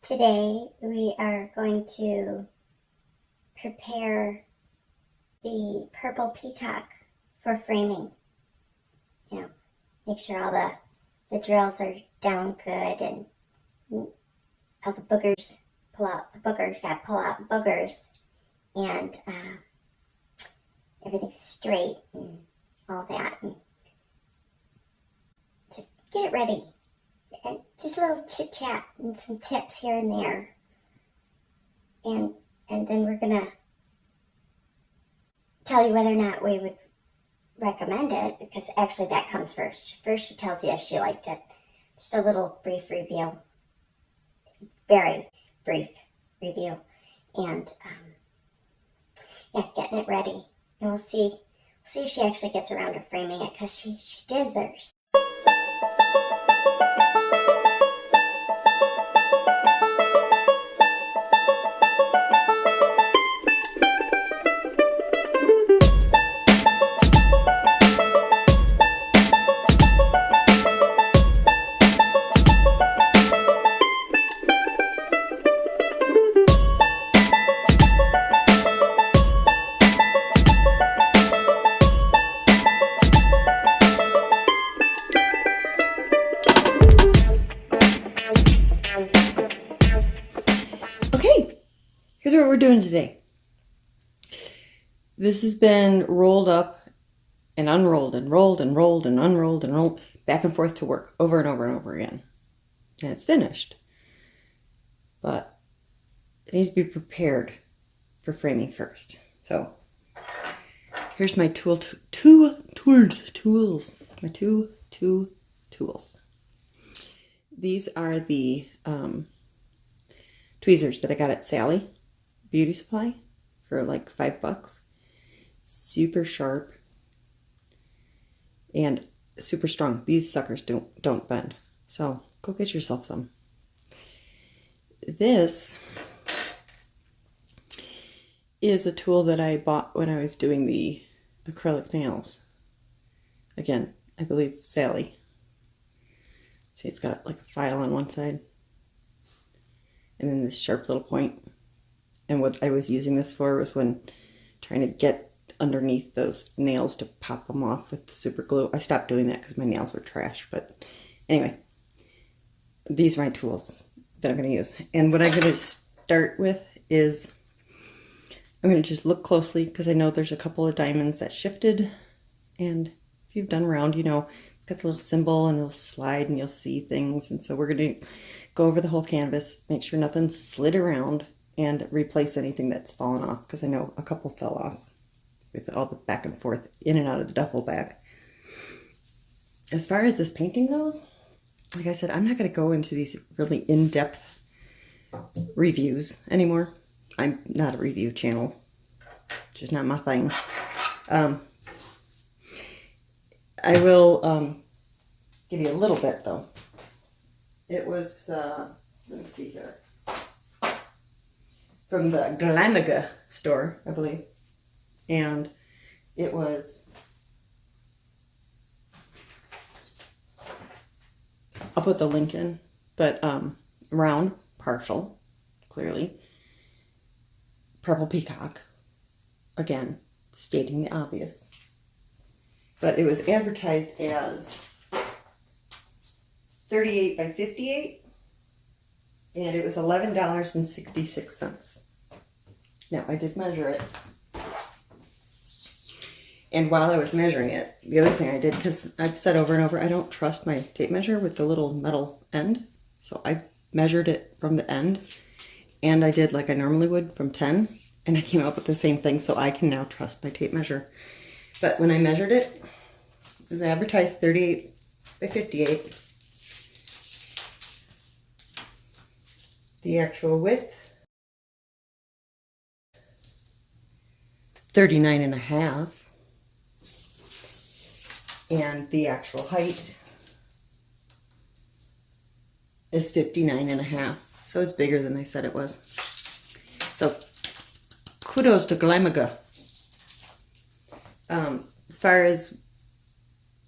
Today we are going to prepare the purple peacock for framing. You know, make sure all the drills are down good and all the boogers, gotta pull out boogers, and everything's straight and all that. And just get it ready. And just a little chit chat and some tips here and there. And then we're gonna tell you whether or not we would recommend it, because actually that comes first. First she tells you if she liked it. Just a little brief review. Very brief review. And yeah, getting it ready. And we'll see if she actually gets around to framing it, because she did theirs. Here's what we're doing today. This has been rolled up and unrolled and rolled and rolled and unrolled and rolled back and forth to work over and over and over again. And it's finished. But it needs to be prepared for framing first. So here's my tools. My two tools. These are the tweezers that I got at Sally Beauty Supply for like $5. Super sharp and super strong. These suckers don't bend, so go get yourself some. This is a tool that I bought when I was doing the acrylic nails. Again, I believe Sally. See, it's got like a file on one side and then this sharp little point. And what I was using this for was when trying to get underneath those nails to pop them off with the super glue. I stopped doing that because my nails were trash. But anyway, these are my tools that I'm going to use. And what I'm going to start with is I'm going to just look closely, because I know there's a couple of diamonds that shifted. And if you've done round, you know, it's got the little symbol and it'll slide and you'll see things. And so we're going to go over the whole canvas, make sure nothing's slid around, and replace anything that's fallen off, because I know a couple fell off with all the back and forth in and out of the duffel bag. As far as this painting goes, like I said, I'm not going to go into these really in-depth reviews anymore. I'm not a review channel. It's just not my thing. I will give you a little bit, though. It was, let's see here, from the GLymg store, I believe. And it was, I'll put the link in, but round, partial, clearly. Purple peacock, again, stating the obvious. But it was advertised as 38 by 58. And it was $11.66. Now, I did measure it. And while I was measuring it, the other thing I did, because I've said over and over, I don't trust my tape measure with the little metal end. So I measured it from the end. And I did like I normally would from 10. And I came up with the same thing, so I can now trust my tape measure. But when I measured it, it was advertised 38 by 58. The actual width, 39.5, and the actual height is 59.5. So it's bigger than they said it was. So kudos to GLymg. As far as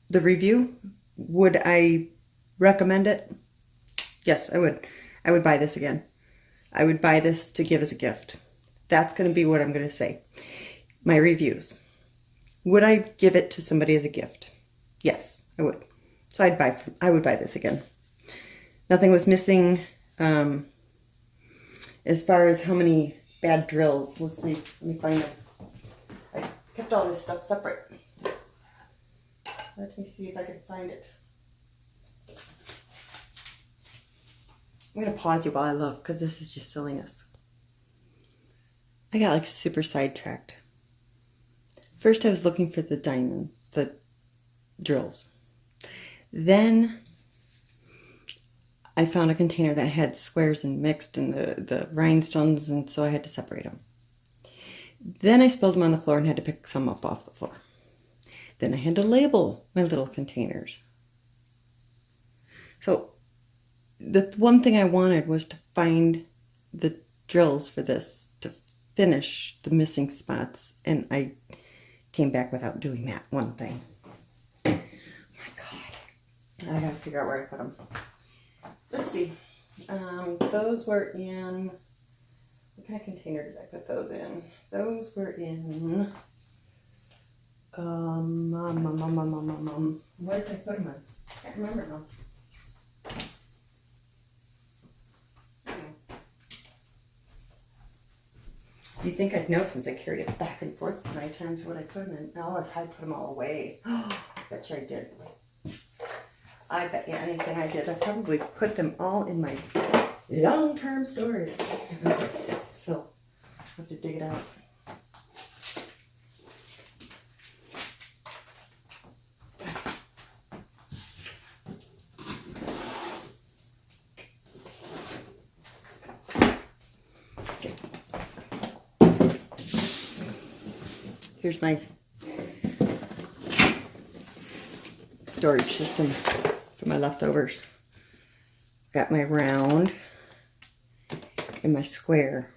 the review, would I recommend it? Yes, I would. I would buy this again. I would buy this to give as a gift. That's going to be what I'm going to say. My reviews. Would I give it to somebody as a gift? Yes, I would. So I would buy this again. Nothing was missing. As far as how many bad drills, let's see. Let me find them. I kept all this stuff separate. Let me see if I can find it. I'm going to pause you while I look because this is just silliness. I got like super sidetracked. First I was looking for the drills. Then I found a container that had squares and mixed and the rhinestones, and so I had to separate them. Then I spilled them on the floor and had to pick some up off the floor. Then I had to label my little containers. So the one thing I wanted was to find the drills for this to finish the missing spots, and I came back without doing that one thing. Oh my God. I gotta figure out where I put them. Let's see. Those were in, what kind of container did I put those in? Those were in, what did I put them in? I can't remember now. You'd think I'd know since I carried it back and forth so many times what I put them in. Oh, I probably put them all away. Oh, I bet you I did. I bet you anything I did. I probably put them all in my long-term storage. So, I have to dig it out. Here's my storage system for my leftovers. Got my round and my square.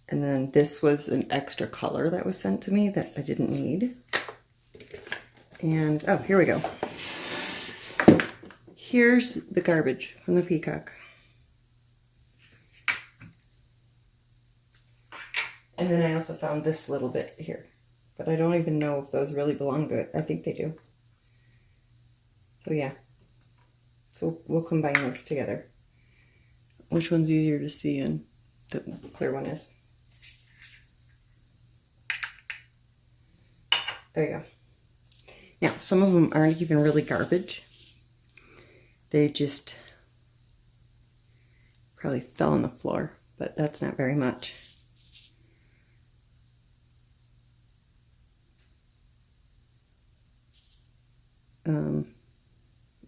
And then this was an extra color that was sent to me that I didn't need. And, oh, here we go. Here's the garbage from the Peacock. And then I also found this little bit here. But I don't even know if those really belong to it. I think they do. So yeah. So we'll combine those together. Which one's easier to see and the clear one is? There you go. Now, some of them aren't even really garbage. They just probably fell on the floor, but that's not very much.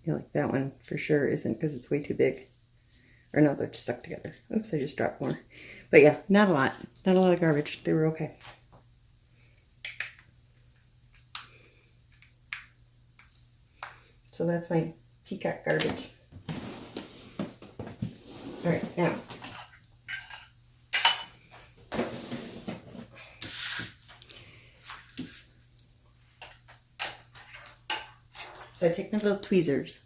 Yeah, like that one for sure isn't because it's way too big. Or no, they're stuck together. Oops, I just dropped more. But yeah, not a lot. Not a lot of garbage. They were okay. So that's my Peacock garbage. All right, now. So I take my little tweezers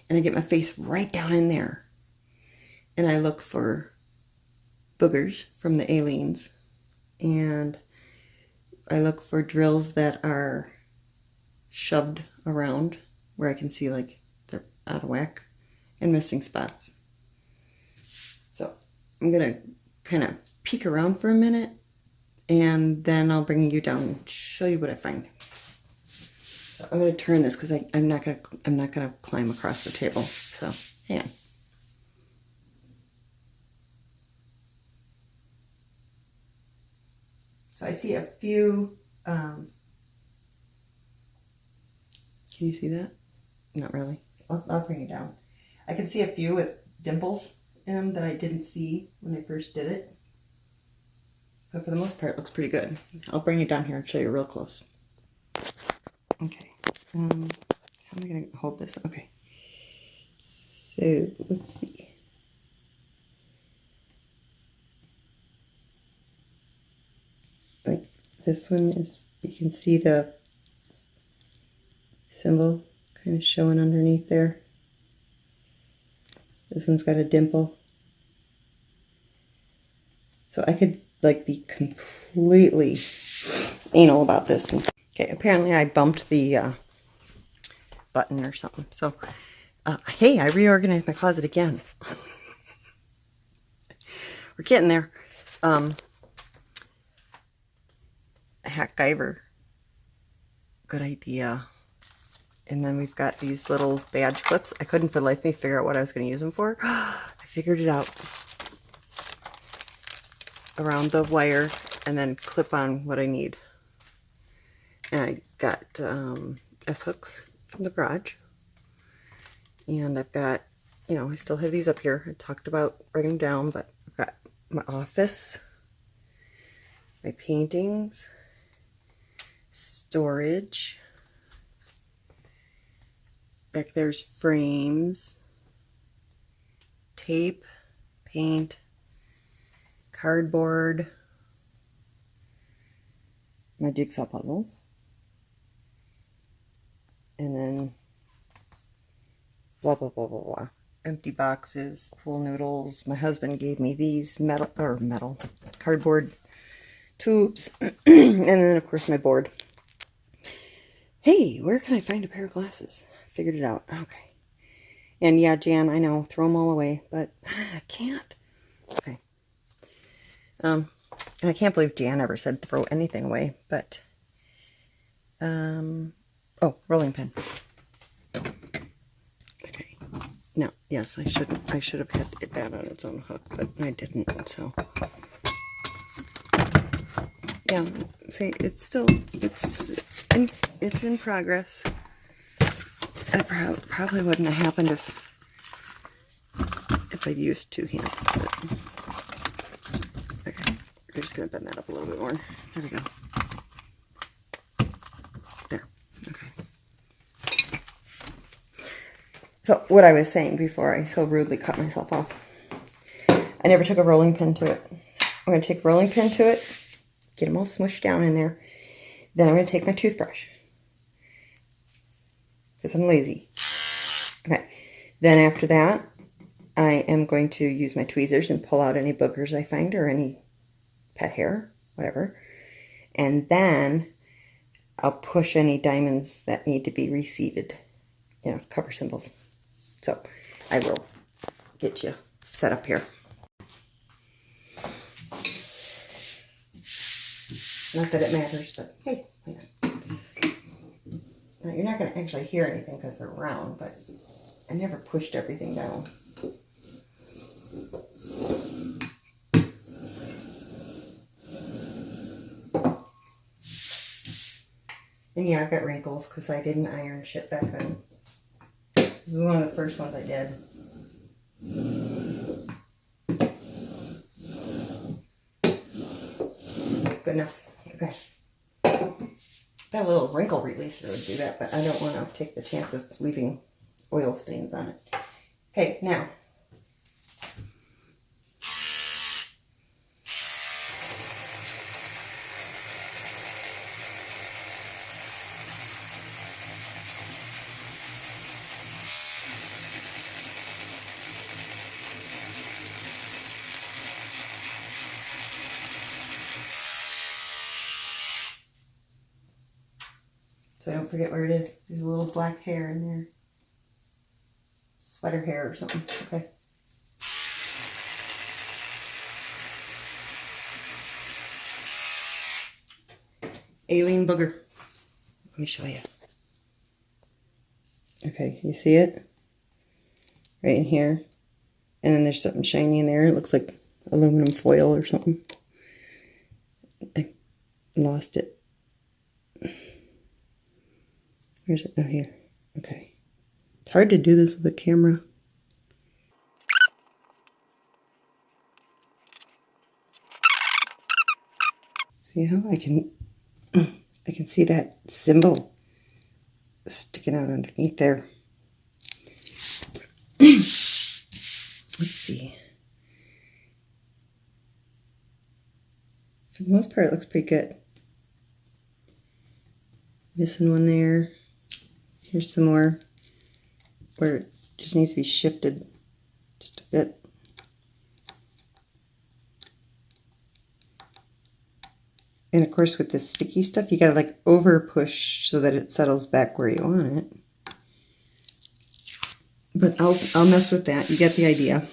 and I get my face right down in there. And I look for boogers from the aliens. And I look for drills that are shoved around where I can see like they're out of whack and missing spots. So I'm going to kind of peek around for a minute and then I'll bring you down and show you what I find. So I'm going to turn this because I'm not going to climb across the table. So hang on. So I see a few, can you see that? Not really. I'll bring it down. I can see a few with dimples in them that I didn't see when I first did it. But for the most part, it looks pretty good. I'll bring it down here and show you real close. Okay. How am I going to hold this? Okay. So, let's see. Like this one is, you can see the symbol kind of showing underneath there. This one's got a dimple. So I could like be completely anal about this. Okay, apparently I bumped the button or something. So, hey, I reorganized my closet again. We're getting there. Hackgiver. Good idea. And then we've got these little badge clips. I couldn't for the life of me figure out what I was going to use them for. I figured it out. Around the wire and then clip on what I need. And I got S-hooks from the garage. And I've got, you know, I still have these up here. I talked about writing them down, but I've got my office, my paintings, storage. Back there's frames, tape, paint, cardboard, my jigsaw puzzles, and then blah blah blah blah blah. Empty boxes, pool noodles. My husband gave me these metal cardboard tubes, and then of course my board. Hey, where can I find a pair of glasses? Figured it out. Okay. And yeah, Jan, I know, throw them all away, but I can't. Okay. And I can't believe Jan ever said throw anything away, but oh, rolling pin. Okay. No, yes, I should have had that on its own hook, but I didn't, so yeah, see, it's still it's in progress. That probably wouldn't have happened if I'd used two hands, but okay, we're just gonna bend that up a little bit more. There we go. There. Okay. So what I was saying before I so rudely cut myself off, I never took a rolling pin to it. I'm going to take a rolling pin to it, get them all smushed down in there. Then I'm going to take my toothbrush, because I'm lazy. Okay. Then after that, I am going to use my tweezers and pull out any boogers I find or any pet hair, whatever. And then I'll push any diamonds that need to be reseated, you know, cover symbols. So I will get you set up here. Not that it matters, but hey, hang on. Now, you're not going to actually hear anything because they're round, but I never pushed everything down. And yeah, I've got wrinkles because I didn't iron shit back then. This is one of the first ones I did. Good enough. Okay. That little wrinkle releaser would do that, but I don't want to take the chance of leaving oil stains on it. Okay, now. So I don't forget where it is. There's a little black hair in there. Sweater hair or something. Okay. Alien booger. Let me show you. Okay, you see it? Right in here. And then there's something shiny in there. It looks like aluminum foil or something. I lost it. Where's it? Oh, here. Okay. It's hard to do this with a camera. See how I can see that symbol sticking out underneath there. Let's see. For the most part, it looks pretty good. Missing one there. Here's some more where it just needs to be shifted just a bit. And of course with this sticky stuff, you gotta like over push so that it settles back where you want it. But I'll mess with that. You get the idea.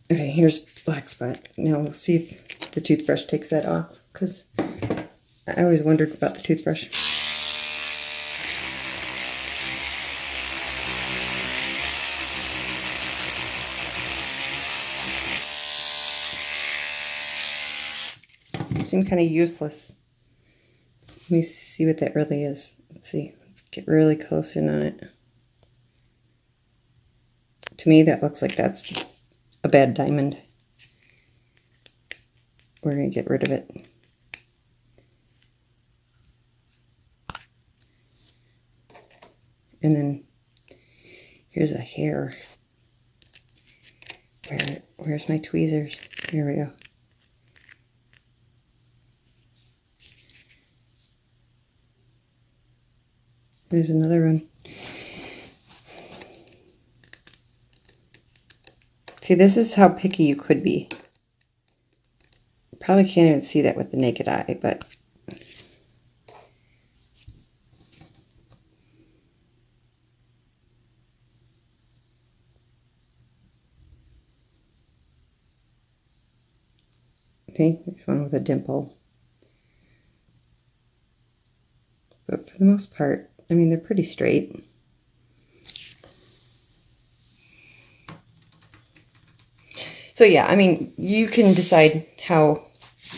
Okay, here's black spot. Now we'll see if the toothbrush takes that off, because I always wondered about the toothbrush. It seemed kind of useless. Let me see what that really is. Let's see. Let's get really close in on it. To me, that looks like that's a bad diamond. We're going to get rid of it. And then here's a hair. Where's my tweezers? Here we go. There's another one. See, this is how picky you could be. You probably can't even see that with the naked eye, but see, there's one with a dimple. But for the most part, I mean, they're pretty straight. So yeah, I mean, you can decide how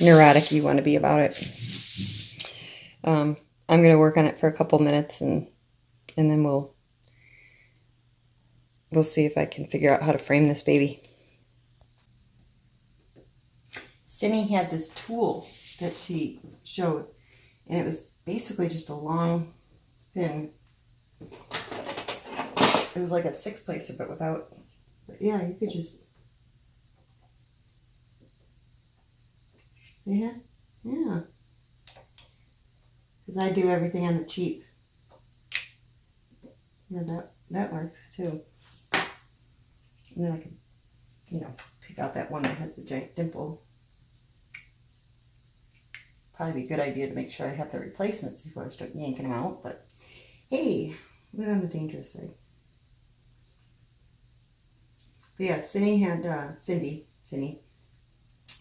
neurotic you want to be about it. I'm going to work on it for a couple minutes and then we'll see if I can figure out how to frame this baby. Cindy had this tool that she showed, and it was basically just a long, thin, it was like a 6-placer, but without, but yeah, you could just, yeah, because I do everything on the cheap. Yeah, that works too. And then I can, you know, pick out that one that has the giant dimple. Probably be a good idea to make sure I have the replacements before I start yanking them out, but hey, live on the dangerous side. But yeah, Cindy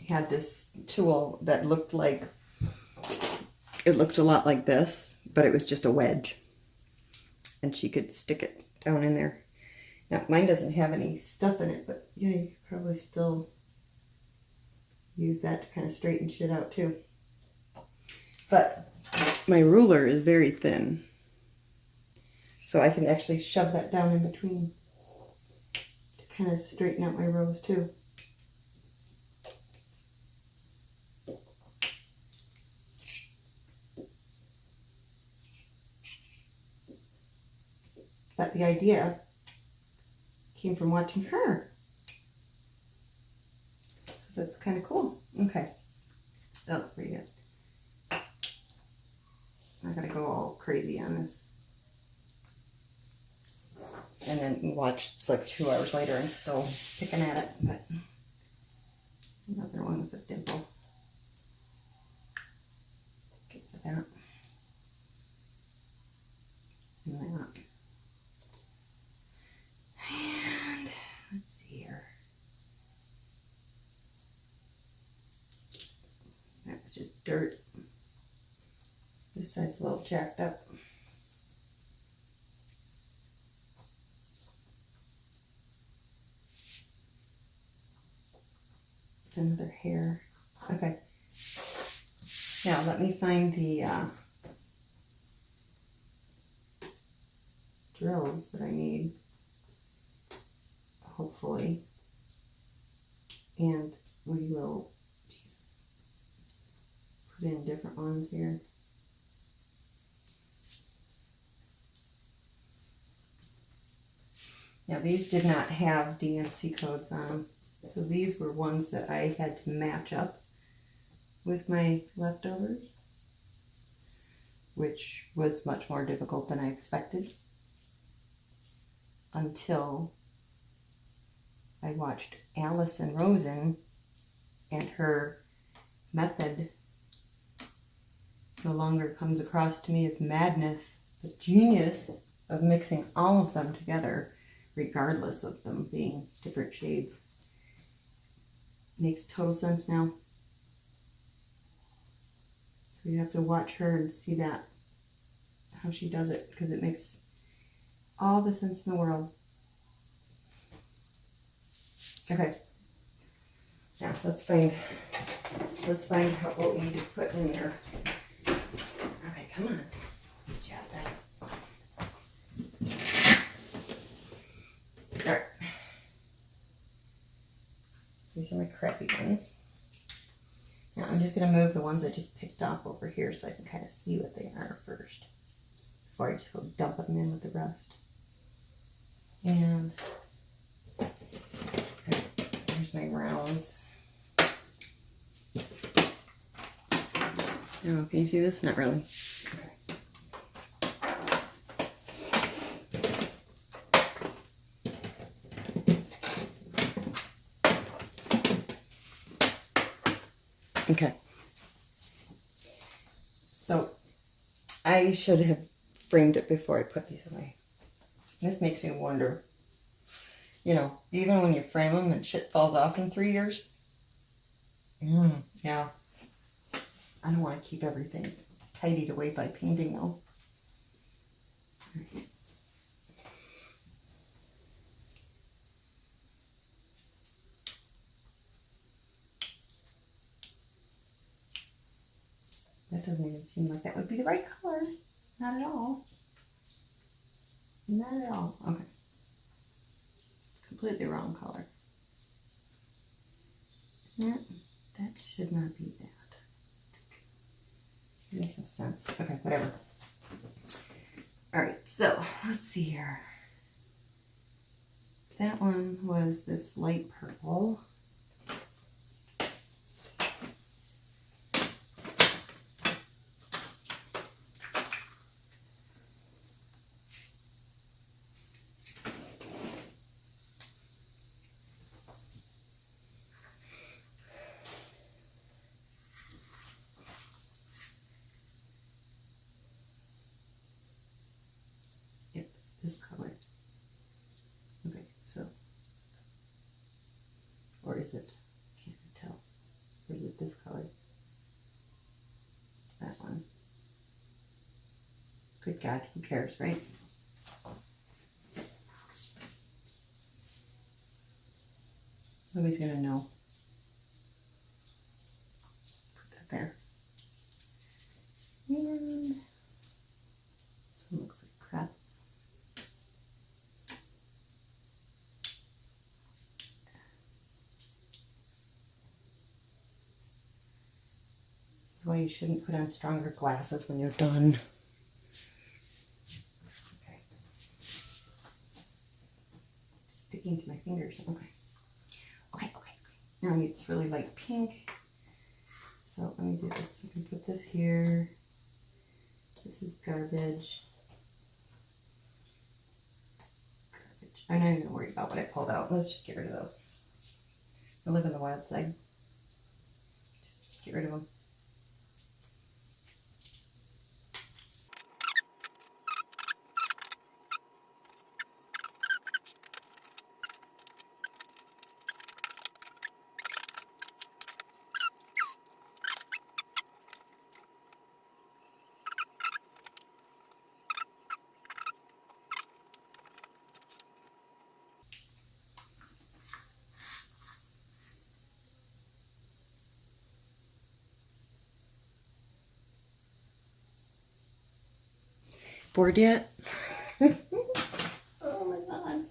had this tool that looked like, it looked a lot like this, but it was just a wedge. And she could stick it down in there. Now, mine doesn't have any stuff in it, but yeah, you could probably still use that to kind of straighten shit out too. But my ruler is very thin, so I can actually shove that down in between to kind of straighten out my rows too. But the idea came from watching her. So that's kind of cool. Okay, that looks pretty good. I'm gonna go all crazy on this. And then watch, it's like 2 hours later, I'm still picking at it, but another one with a dimple. Get for that. And that. And let's see here. That was just dirt. This side's a little jacked up. Another hair. Okay. Now let me find the drills that I need. Hopefully. And we will, Jesus, put in different ones here. Now these did not have DMC codes on them, so these were ones that I had to match up with my leftovers, which was much more difficult than I expected. until I watched Allison Rosen, and her method no longer comes across to me as madness, but genius of mixing all of them together, regardless of them being different shades. Makes total sense now. So you have to watch her and see that, how she does it, because it makes all the sense in the world. Okay. Now let's find what we need to put in there. Okay, come on, Jasmine. All right. These are my crappy ones. Now I'm just going to move the ones I just picked off over here so I can kind of see what they are first, before I just go dumping them in with the rest. And there's my rounds. Oh, can you see this? Not really. Okay. So I should have framed it before I put these away. This makes me wonder, you know, even when you frame them and shit falls off in 3 years. Yeah. I don't want to keep everything tidied away by painting though. That doesn't even seem like that would be the right color. Not at all. Not at all. Okay. It's completely wrong color. Yeah, that should not be that. It makes no sense. Okay, whatever. Alright, so let's see here. That one was this light purple. This color. Okay, so, or is it, can't tell, or is it this color? It's that one. Good God, who cares, right? Nobody's gonna know. Put that there. And this one looks like crap. Why you shouldn't put on stronger glasses when you're done. Okay. Sticking to my fingers. Okay. Okay. Now I need this really light pink. So let me do this. I can put this here. This is garbage. I'm not even gonna worry about what I pulled out. Let's just get rid of those. I live on the wild side. Just get rid of them. Bored yet? Oh my God.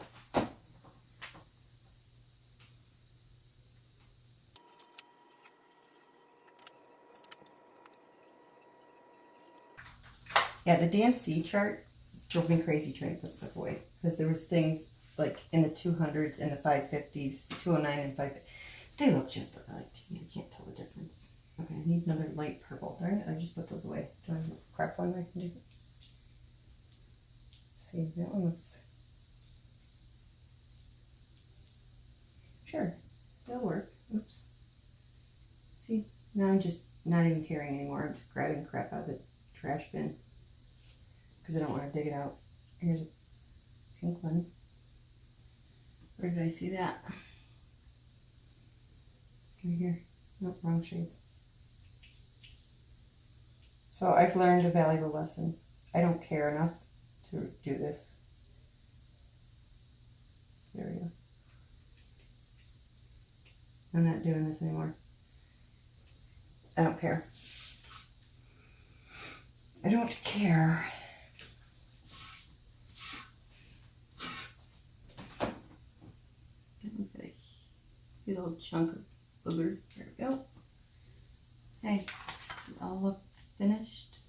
Yeah, the DMC chart drove me crazy trying to put stuff away. Because there was things like in the 200s and the 550s, 209 and 550. They look just alike to me. I can't tell the difference. Okay, I need another light purple. Darn it, I just put those away. Do I have a crap one I can do? See, that one looks Sure, they'll work. Oops. See, now I'm just not even caring anymore. I'm just grabbing crap out of the trash bin because I don't want to dig it out. Here's a pink one. Where did I see that? Right here. Nope, wrong shade. So I've learned a valuable lesson. I don't care enough to do this. There we go. I'm not doing this anymore. I don't care. I don't care. Okay. A little chunk of booger. There we go. Hey, does it all look finished?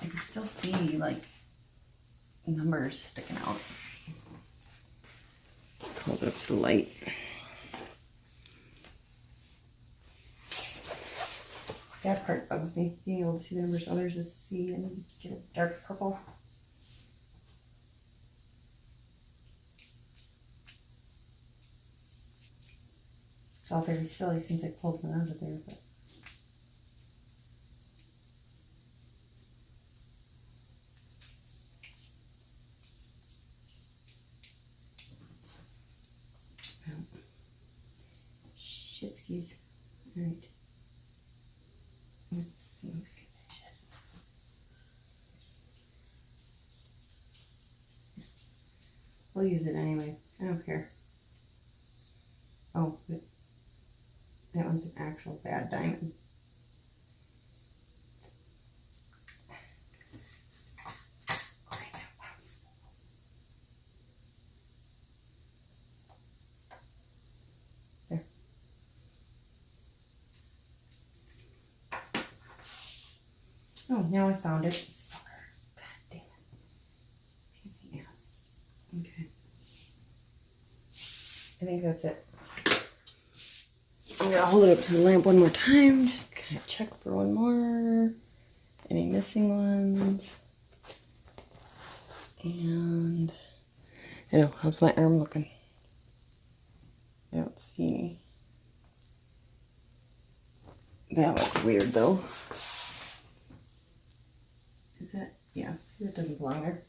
I can still see like numbers sticking out. Hold it up to the light. That part bugs me, being able to see the numbers. Others is see and get a dark purple. It's all very silly since I pulled one out of there, but shit skis. All right. We'll use it anyway. I don't care. Oh, but that one's an actual bad diamond. There. Oh, now I found it. Fucker. God damn it. Pain in the ass. Okay. I think that's it. I'm gonna hold it up to the lamp one more time. Just kind of check for one more. Any missing ones? And I know, how's my arm looking? I don't see any. That looks weird though. Is that? Yeah, see, that doesn't belong there.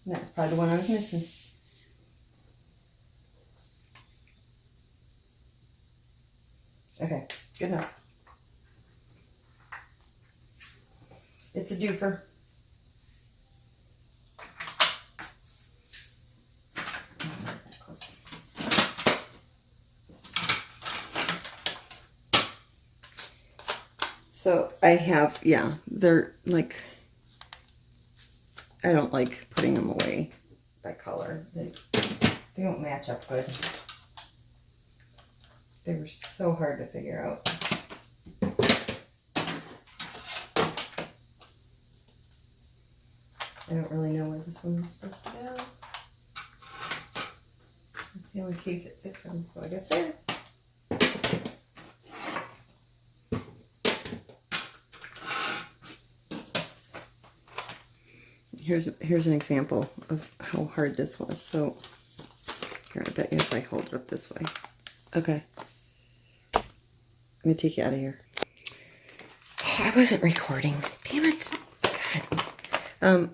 And that's probably the one I was missing. Okay, good enough. It's a doofer. So I have, yeah, they're like, I don't like putting them away by color. They don't match up good. They were so hard to figure out. I don't really know where this one is supposed to go. That's the only case it fits on, so I guess there. Here's an example of how hard this was. So here, I bet you if I hold it up this way. Okay. I'm gonna take you out of here. Oh, I wasn't recording. Damn it. God.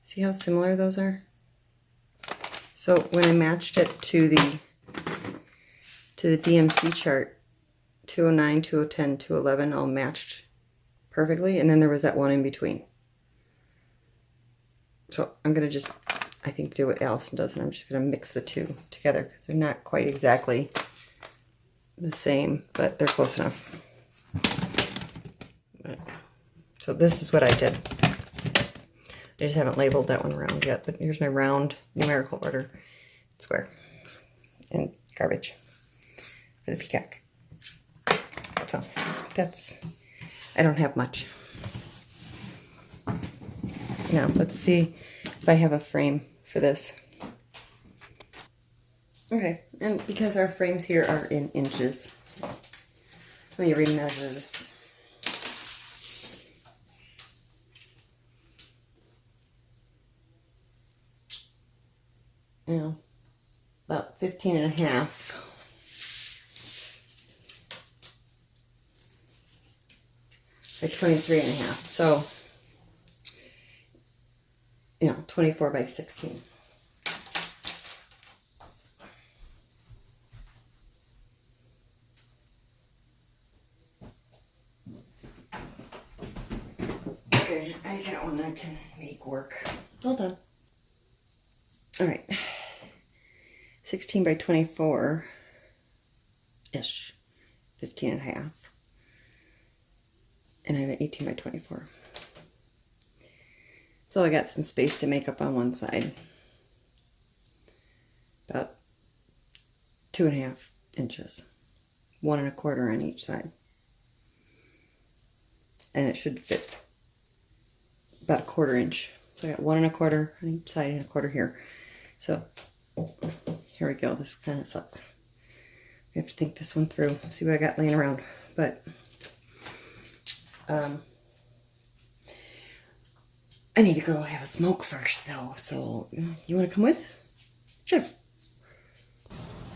See how similar those are? So when I matched it to the DMC chart, 209, 2010, 211 all matched perfectly, and then there was that one in between. So I'm gonna just, I think, do what Allison does, and I'm just gonna mix the two together because they're not quite exactly the same, but they're close enough. So this is what I did. I just haven't labeled that one round yet, but here's my round numerical order square and garbage for the peacock. So that's, I don't have much. Now let's see if I have a frame for this. Okay, and because our frames here are in inches, let me remeasure this. you know, about 15 and a half. By 23 and a half. So, you know, 24 by 16. Okay, I got one that can make work. Hold on. All right. 16 by 24-ish. 15 and a half. And I have an 18 by 24. So I got some space to make up on one side. About 2.5 inches. 1 1/4 on each side. And it should fit about 1/4 inch. So I got 1 1/4 on each side and 1/4 here. So here we go. This kind of sucks. We have to think this one through. See what I got laying around. But I need to go have a smoke first, though. So you want to come with? Sure.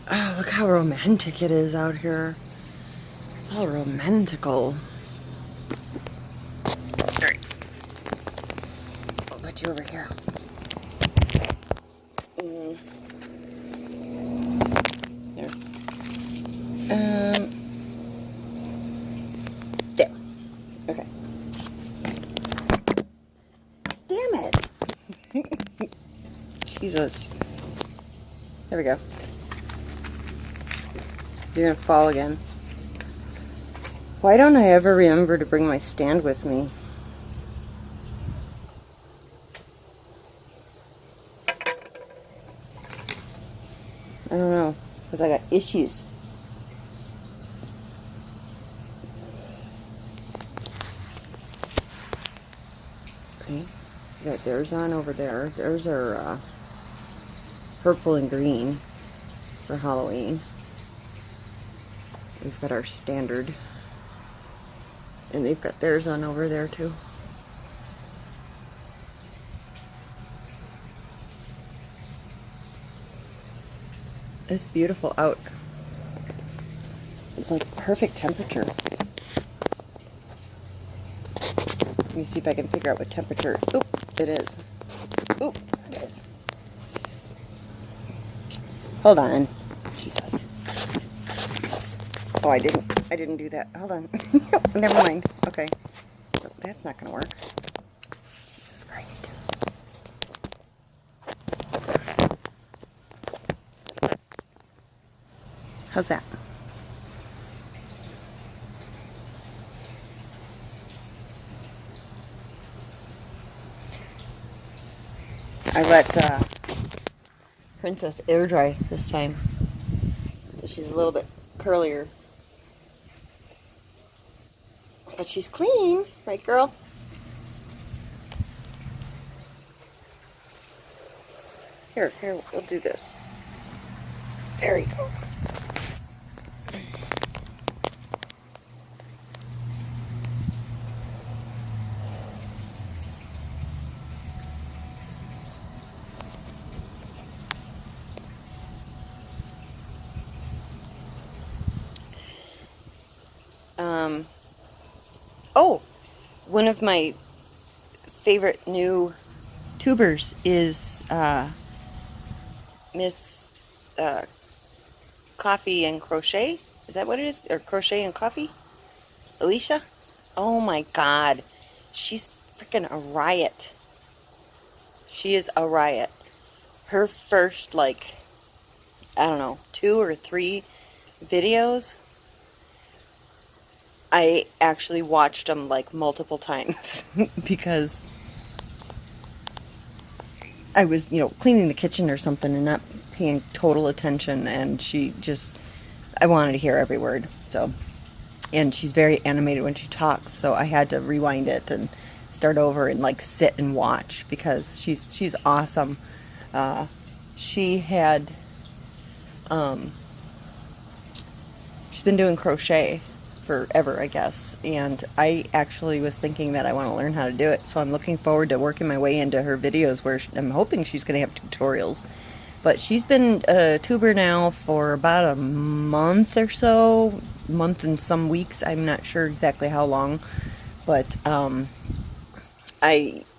Oh, look how romantic it is out here. It's all romantical. All right. I'll put you over here. There. There. Okay. Damn it. Jesus. There we go. You're gonna fall again. Why don't I ever remember to bring my stand with me? I don't know, because I got issues. Okay, we got theirs on over there. There's our purple and green for Halloween. We've got our standard. And they've got theirs on over there too. It's beautiful out. It's like perfect temperature. Let me see if I can figure out what temperature. Oop, it is. Oop, it is. Hold on. Jesus. Oh, I didn't do that. Hold on. Never mind. Okay. So that's not gonna work. Jesus Christ. How's that? I let Princess air dry this time, so she's a little bit curlier. But she's clean, right, girl? Here, we'll do this. There you go. Oh, one of my favorite new tubers is Miss Coffee and Crochet. Is that what it is? Or Crochet and Coffee? Alicia? Oh my God. She's freaking a riot. She is a riot. Her first, like, I don't know, 2 or 3 videos, I actually watched them like multiple times because I was, you know, cleaning the kitchen or something and not paying total attention, and she just, I wanted to hear every word. So, and she's very animated when she talks, so I had to rewind it and start over and like sit and watch because she's awesome. She had she's been doing crochet forever, I guess, and I actually was thinking that I want to learn how to do it, so I'm looking forward to working my way into her videos where I'm hoping she's going to have tutorials, But she's been a tuber now for about a month or so, month and some weeks. I'm not sure exactly how long, but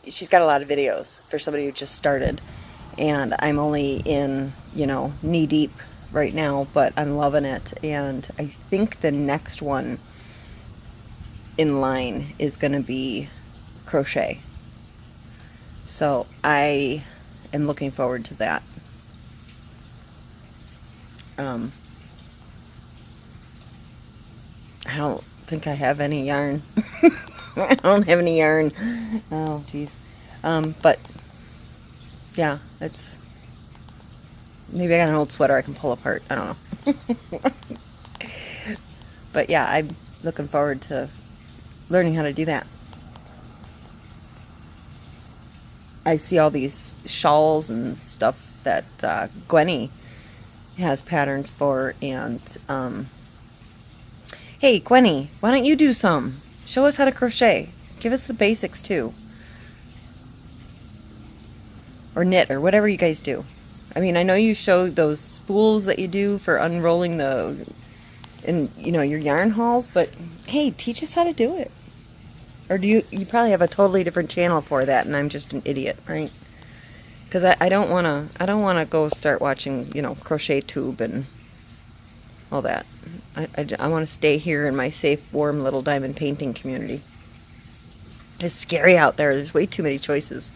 she's got a lot of videos for somebody who just started, and I'm only in, you know, knee deep right now, but I'm loving it. And I think the next one in line is going to be crochet. So I am looking forward to that. I don't think I have any yarn. I don't have any yarn. Oh, geez. But yeah, it's, maybe I got an old sweater I can pull apart. I don't know. But yeah, I'm looking forward to learning how to do that. I see all these shawls and stuff that Gwenny has patterns for, and hey Gwenny, why don't you do some? Show us how to crochet. Give us the basics too. Or knit, or whatever you guys do. I mean, I know you show those spools that you do for unrolling in, you know, your yarn hauls, but hey, teach us how to do it. Or do you probably have a totally different channel for that, and I'm just an idiot, right? Because I don't wanna go start watching, you know, Crochet Tube and all that. I want to stay here in my safe, warm little diamond painting community. It's scary out there. There's way too many choices.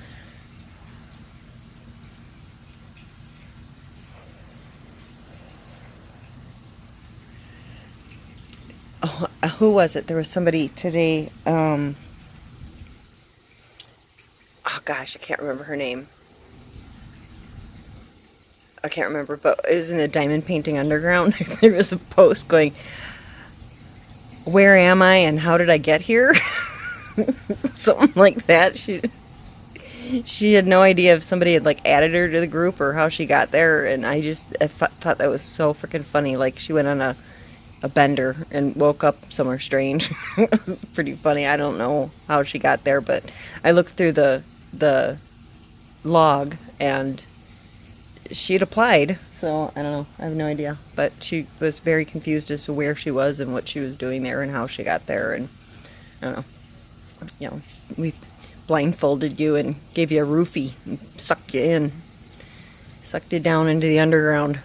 Oh, who was it? There was somebody today. Oh gosh, I can't remember her name. I can't remember, but it was in the Diamond Painting Underground. There was a post going, "Where am I and how did I get here?" Something like that. She had no idea if somebody had like added her to the group or how she got there, and I thought that was so freaking funny. Like she went on a bender and woke up somewhere strange. It was pretty funny. I don't know how she got there, but I looked through the log and she had applied, so I don't know. I have no idea, but she was very confused as to where she was and what she was doing there and how she got there, and I don't know. You know, we blindfolded you and gave you a roofie and sucked you in, sucked you down into the underground.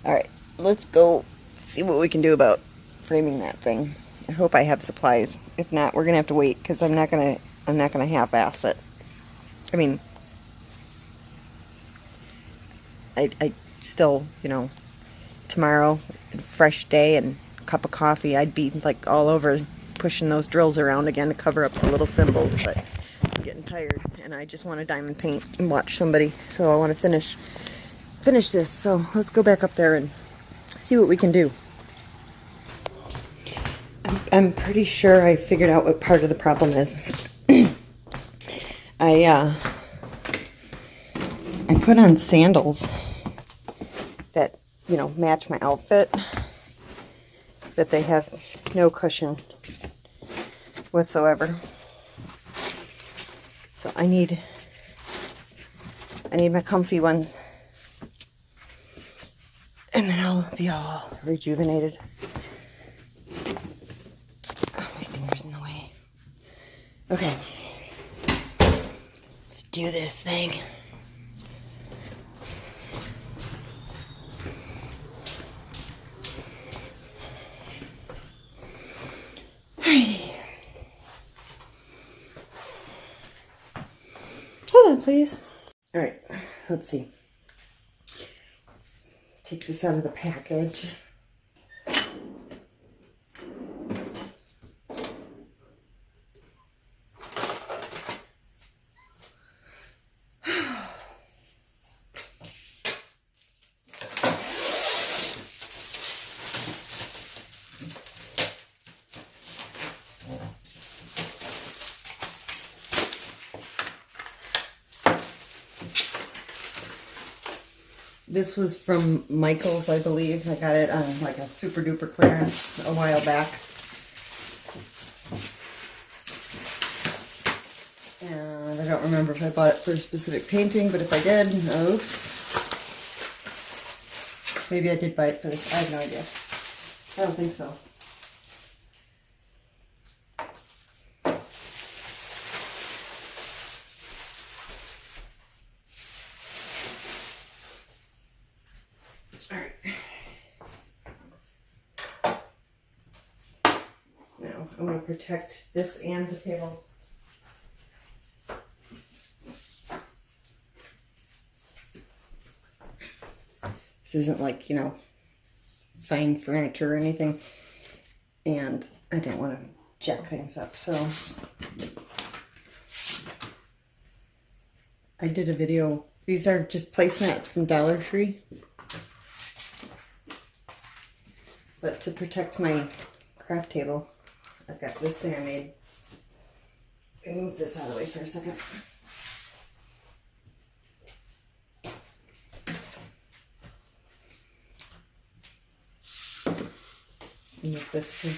All right, let's go see what we can do about framing that thing. I hope I have supplies. If not, we're gonna have to wait because I'm not gonna half-ass it. I mean, I still, you know, tomorrow, fresh day and a cup of coffee, I'd be like all over pushing those drills around again to cover up the little symbols, but I'm getting tired and I just want to diamond paint and watch somebody. So I want to finish this. So let's go back up there and see what we can do. I'm pretty sure I figured out what part of the problem is. I put on sandals that, you know, match my outfit, but they have no cushion whatsoever. So I need my comfy ones, and then I'll be all rejuvenated. Oh, my finger's in the way. Okay. Let's do this thing. Alrighty. Hold on, please. Alright, let's see. Take this out of the package. This was from Michael's, I believe. I got it on like a super duper clearance a while back. And I don't remember if I bought it for a specific painting, but if I did, oops. Maybe I did buy it for this. I have no idea. I don't think so. Now, I'm going to protect this and the table. This isn't like, you know, fine furniture or anything. And I didn't want to jack things up, so I did a video. These are just placemats from Dollar Tree. But to protect my craft table, I've got this thing I made. Let me move this out of the way for a second. Move this too.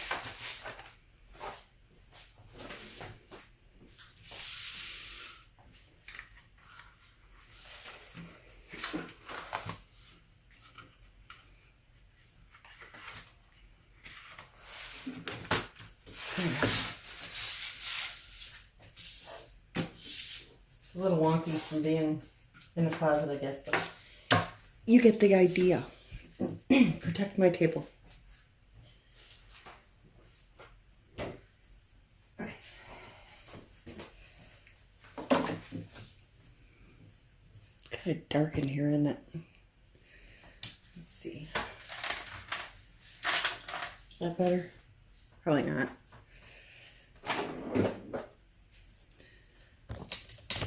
It's a little wonky from being in the closet, I guess, but you get the idea. Protect my table. Okay. It's kind of dark in here, isn't it? Let's see. Is that better? Probably not.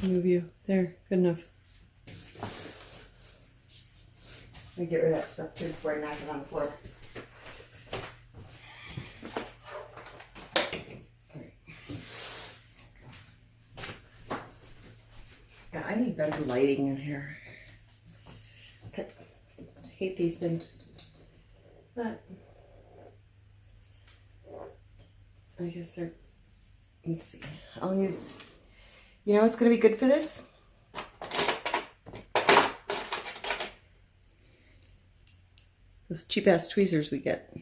Move you. There. Good enough. Let me get rid of that stuff too before I knock it on the floor. Alright. Yeah, I need better lighting in here. Okay. I hate these things. But I guess they're, let's see. I'll use, you know what's going to be good for this? Those cheap ass tweezers we get.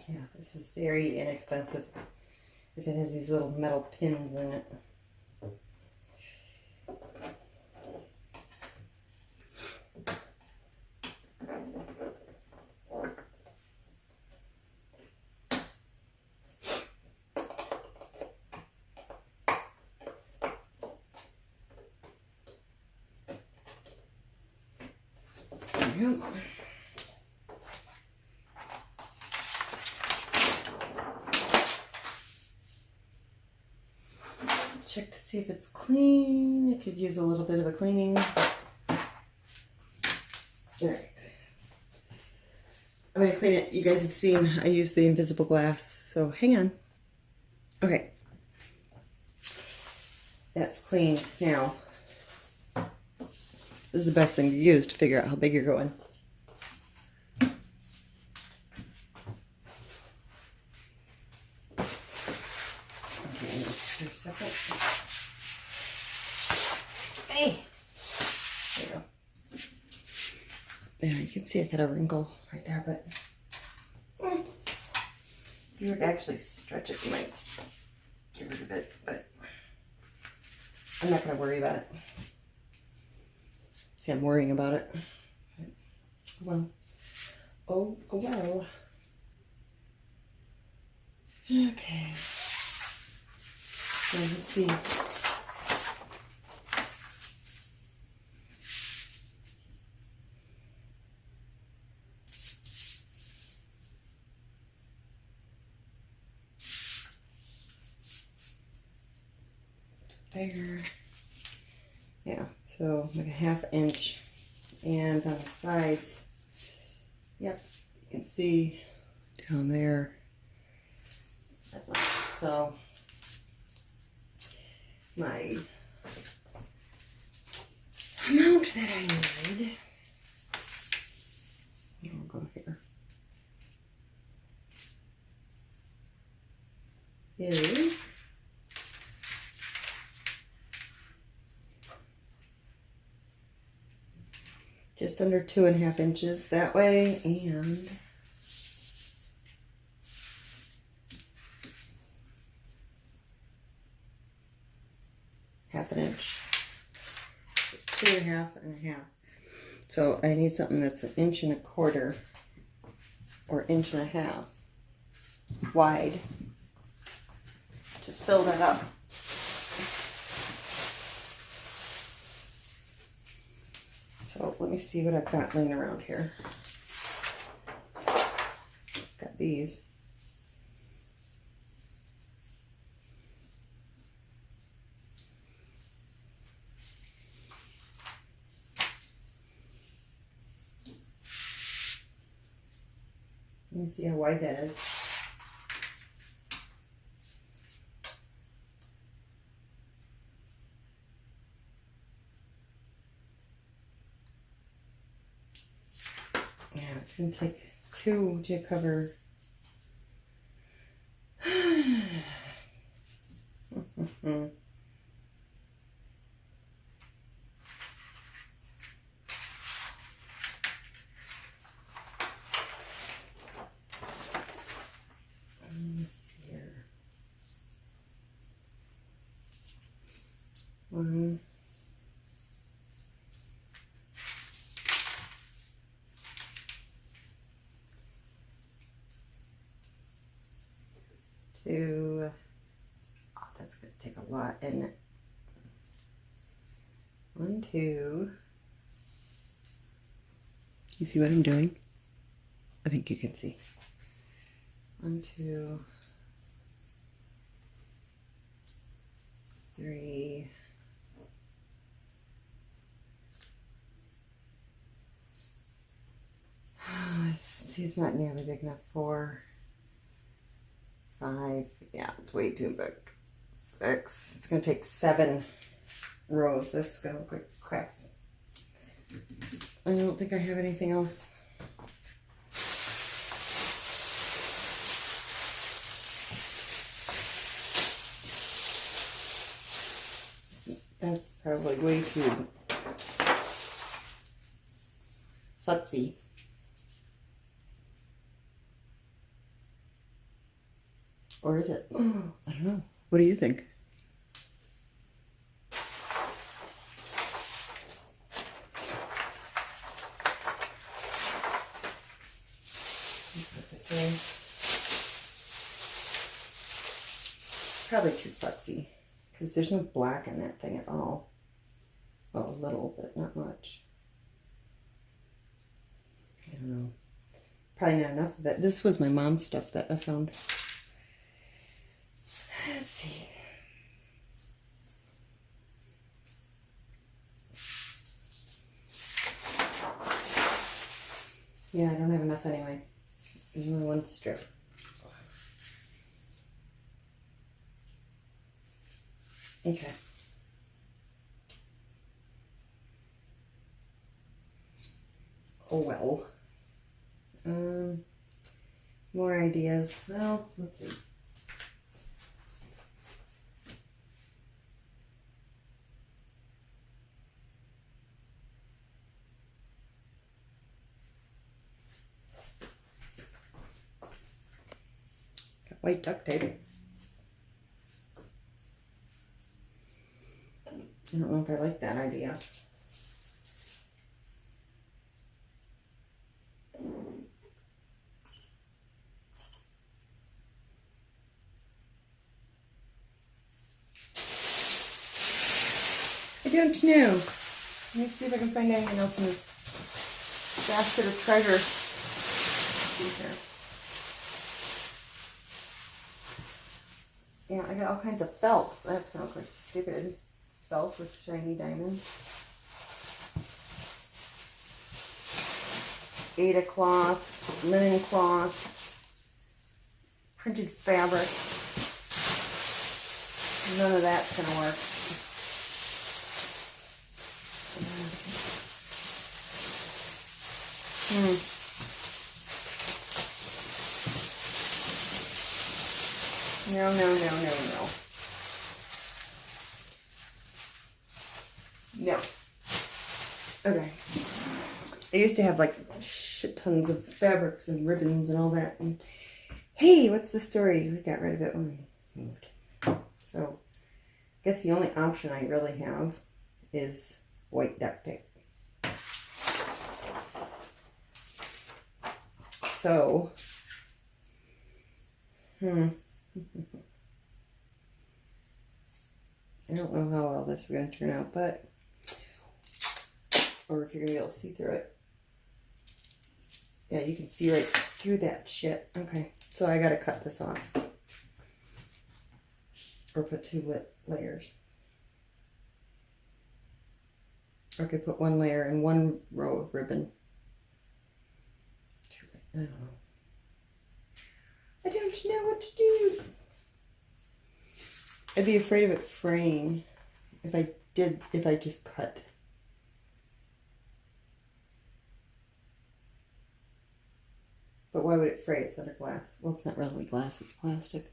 Yeah, this is very inexpensive if it has these little metal pins in it. There we go. Check to see if it's clean. It could use a little bit of a cleaning. Alright. I'm going to clean it. You guys have seen I use the invisible glass, so hang on. Okay. That's clean. Now, this is the best thing to use to figure out how big you're going. Hey, there you go. Yeah, you can see I got a wrinkle right there, but if you were to actually stretch it, you might get rid of it, but I'm not going to worry about it. See, I'm worrying about it. Well, oh well. Okay. So let's see. there. Yeah, so like a 1/2 inch. And on the sides, yep, you can see down there. So my amount that I need, I'll go here, is just under 2.5 inches that way, and half an inch. So 2.5 and 1/2. So I need something that's 1 1/4 inches or 1.5 inches wide to fill that up. So let me see what I've got laying around here. Got these. Let me see how wide that is. Yeah, it's going to take 2 to cover. Here. 1, 2. Oh, that's going to take a lot, isn't it? 1, 2. You see what I'm doing? I think you can see. 1, 2, 3. See, it's not nearly big enough. 4, 5. Yeah, it's way too big. 6. It's going to take 7 rows. That's going to look like crap. I don't think I have anything else. That's probably way too futzy. Or is it? I don't know. What do you think? Put this in. Probably too futzy because there's no black in that thing at all. Well, a little, but not much. I don't know. Probably not enough of it. This was my mom's stuff that I found. Let's see. Yeah, I don't have enough anyway. There's only 1 strip. Okay. Oh well. More ideas. Well, let's see. Got white duct tape. I don't know if I like that idea. I don't know. Let me see if I can find anything else in this basket of treasure. Yeah, I got all kinds of felt. That's gonna look like stupid. itself with shiny diamonds. Ada cloth, linen cloth, printed fabric. None of that's going to work. No, no, no, no, no. No. Okay. I used to have like shit tons of fabrics and ribbons and all that. And hey, what's the story? We got rid of it when we moved. So I guess the only option I really have is white duct tape. So, I don't know how well this is going to turn out, but, or if you're going to be able to see through it. Yeah, you can see right through that shit. Okay, so I got to cut this off. Or put two layers. Or I could put one layer and one row of ribbon. I don't know. I don't know what to do. I'd be afraid of it fraying if I just cut. But why would it fray? It's under glass. Well, it's not really glass, it's plastic.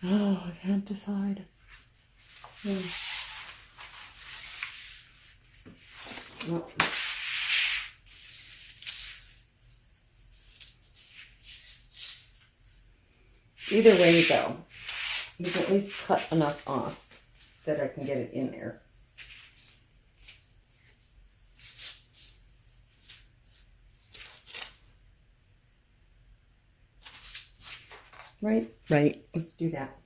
Oh, I can't decide. Well. Either way you go, you can at least cut enough off that I can get it in there. Right? Right. Let's do that.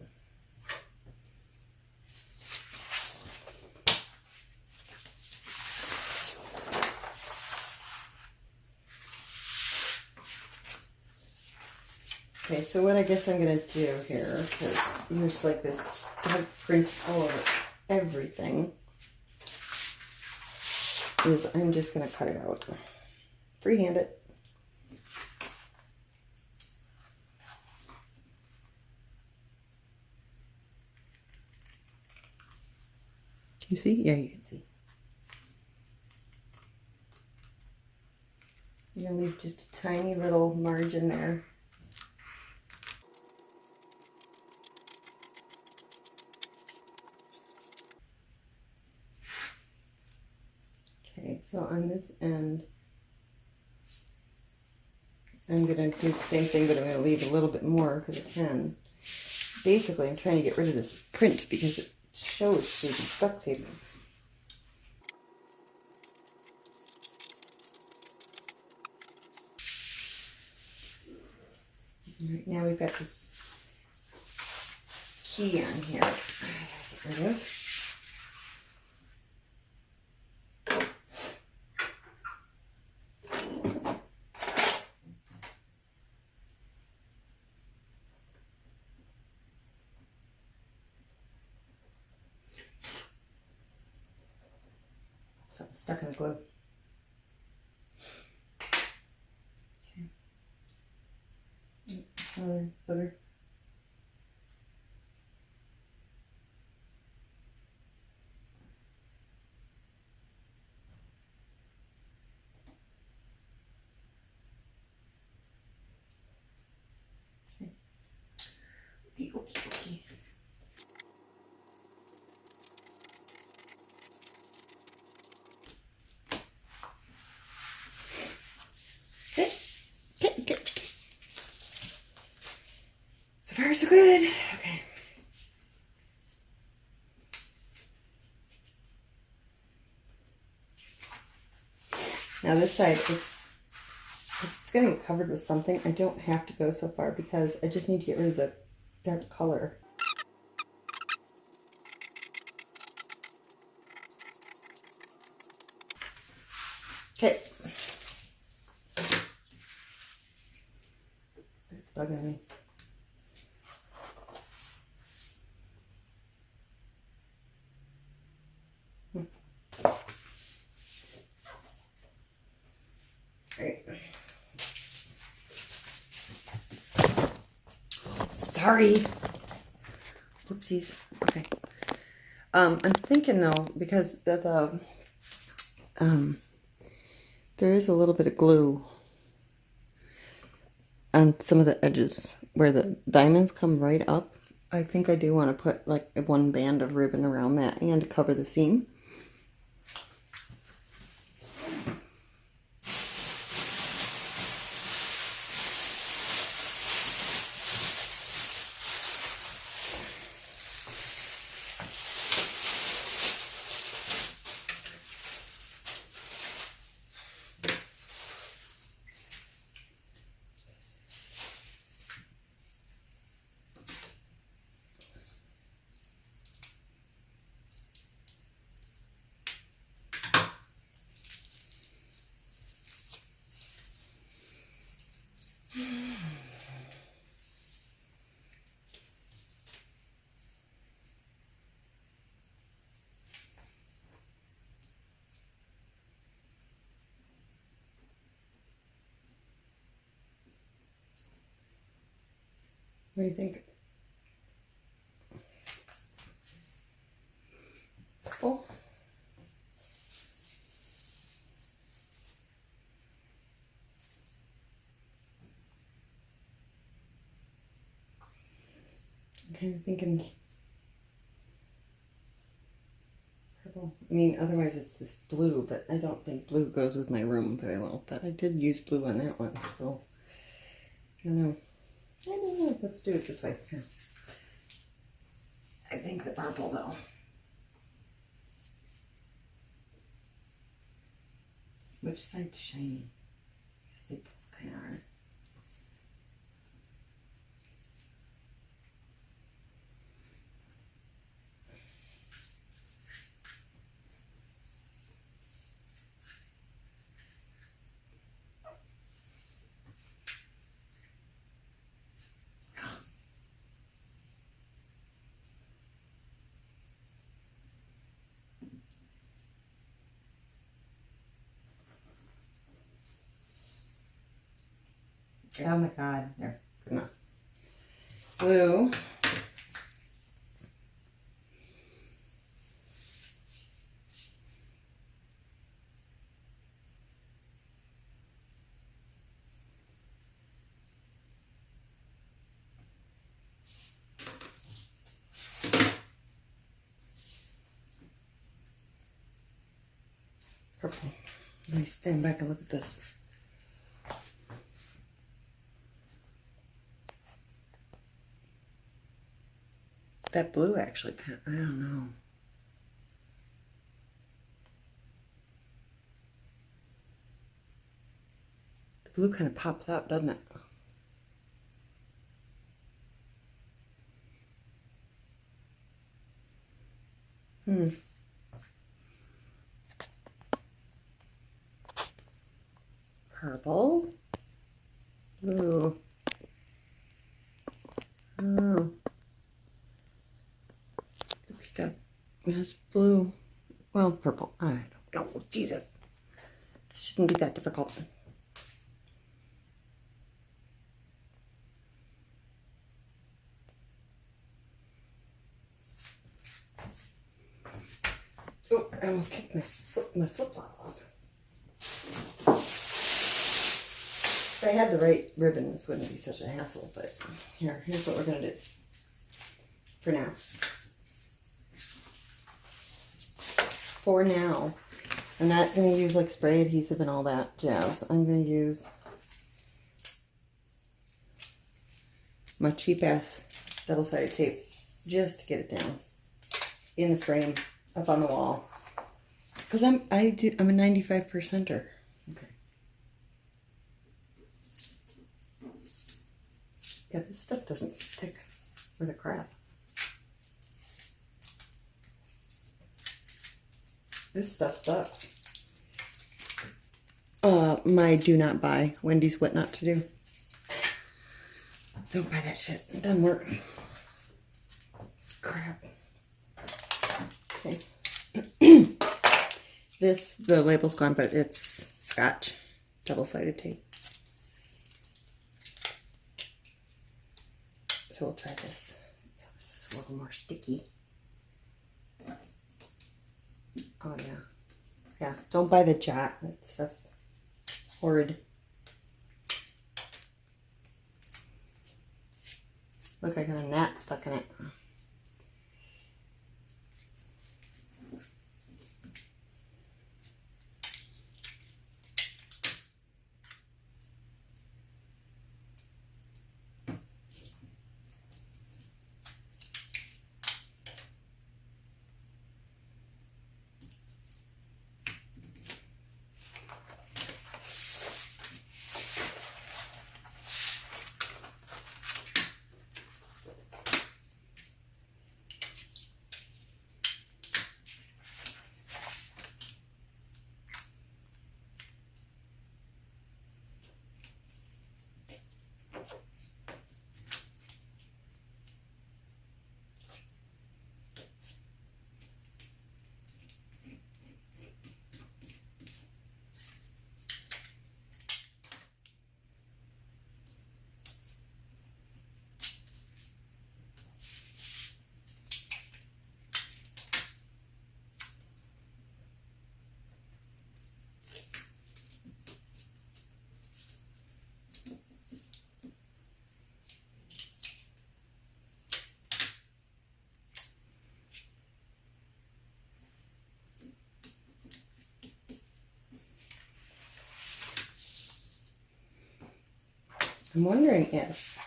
Okay, so what I guess I'm going to do here, because there's like this dark print all over everything, is I'm just going to cut it out. Freehand it. Can you see? Yeah, you can see. I'm going to leave just a tiny little margin there. Okay, so on this end, I'm going to do the same thing, but I'm going to leave a little bit more because I can. Basically, I'm trying to get rid of this print because it shows through the duct tape. Right now we've got this key on here. I gotta get rid of. Something stuck in the glue. Okay. Another booger. Okay. Okay. Good. So far, so good. Okay. Now this side, it's going to get covered with something. I don't have to go so far because I just need to get rid of the dark color. Okay. It's bugging me. Sorry. Whoopsies. Okay. I'm thinking though, because there is a little bit of glue on some of the edges where the diamonds come right up. I think I do want to put like one band of ribbon around that and cover the seam. What do you think? Purple? I'm kind of thinking purple. I mean, otherwise it's this blue, but I don't think blue goes with my room very well. But I did use blue on that one, so I don't know. Let's do it this way. Here. I think the purple though. Which side's shiny? Because they both kind of are. Oh my god, there, good enough. Blue. Purple. Let me stand back and look at this. That blue actually, I don't know. The blue kind of pops out, doesn't it? Purple. Blue. Oh. The Peacock has blue. Well, purple. I don't know. Jesus. This shouldn't be that difficult. Oh, I almost kicked my flip-flop off. If I had the right ribbon, this wouldn't be such a hassle, but here's what we're going to do for now. For now, I'm not going to use like spray adhesive and all that jazz. I'm going to use my cheap-ass double-sided tape just to get it down in the frame, up on the wall. Because I'm a 95%er. Okay. Yeah, this stuff doesn't stick for the crap. This stuff sucks. My do not buy. Wendy's what not to do. Don't buy that shit. It doesn't work. Crap. Okay. The label's gone, but it's Scotch double-sided tape. So so we'll try this. This is a little more sticky. Oh yeah. Yeah, don't buy the jot. That's horrid. Look, I got a gnat stuck in it. I'm wondering if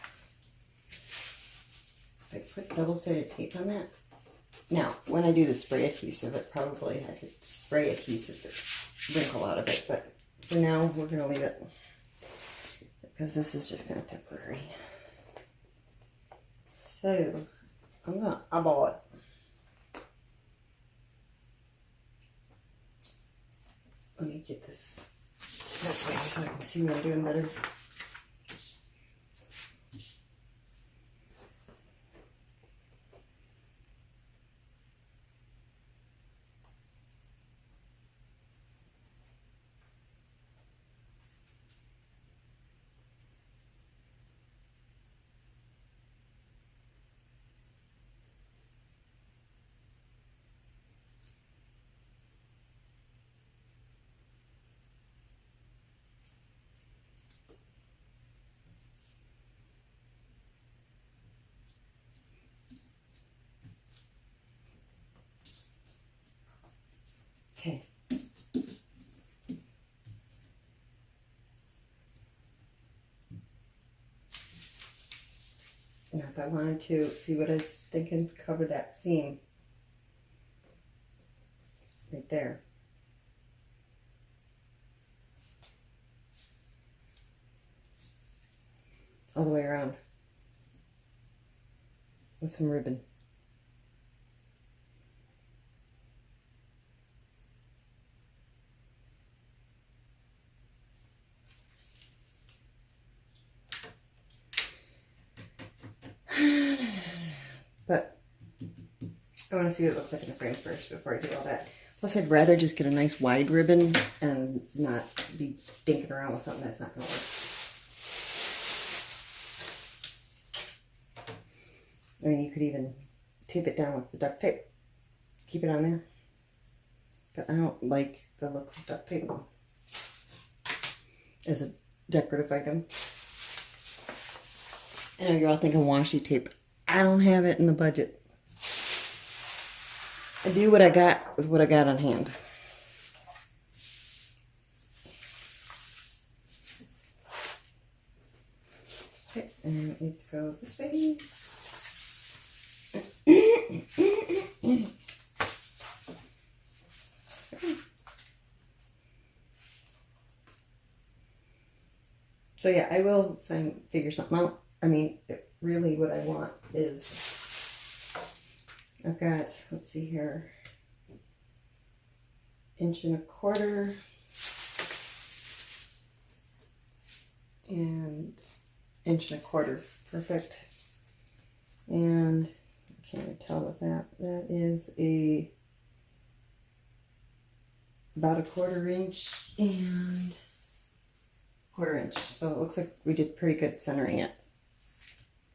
I put double-sided tape on that. Now, when I do the spray adhesive, I could spray adhesive the wrinkle out of it, but for now, we're going to leave it because this is just kind of temporary. So, I'm going to eyeball it. Let me get this way so I can see what I'm doing better. Okay. Now if I wanted to, see what I was thinking, cover that seam right there. All the way around with some ribbon. But I want to see what it looks like in the frame first before I do all that. Plus, I'd rather just get a nice wide ribbon and not be dinking around with something that's not going to work. I mean, you could even tape it down with the duct tape. Keep it on there. But I don't like the looks of duct tape as a decorative item. I know you're all thinking washi tape. I don't have it in the budget. I do what I got with what I got on hand. Okay, and it needs to go this way. So yeah, I will figure something out. I mean, really what I want is, I've got, let's see here, 1.25 and 1.25 inch. Perfect. And I can't even tell with that. That is about 1/4 inch and 1/4 inch. So it looks like we did pretty good centering it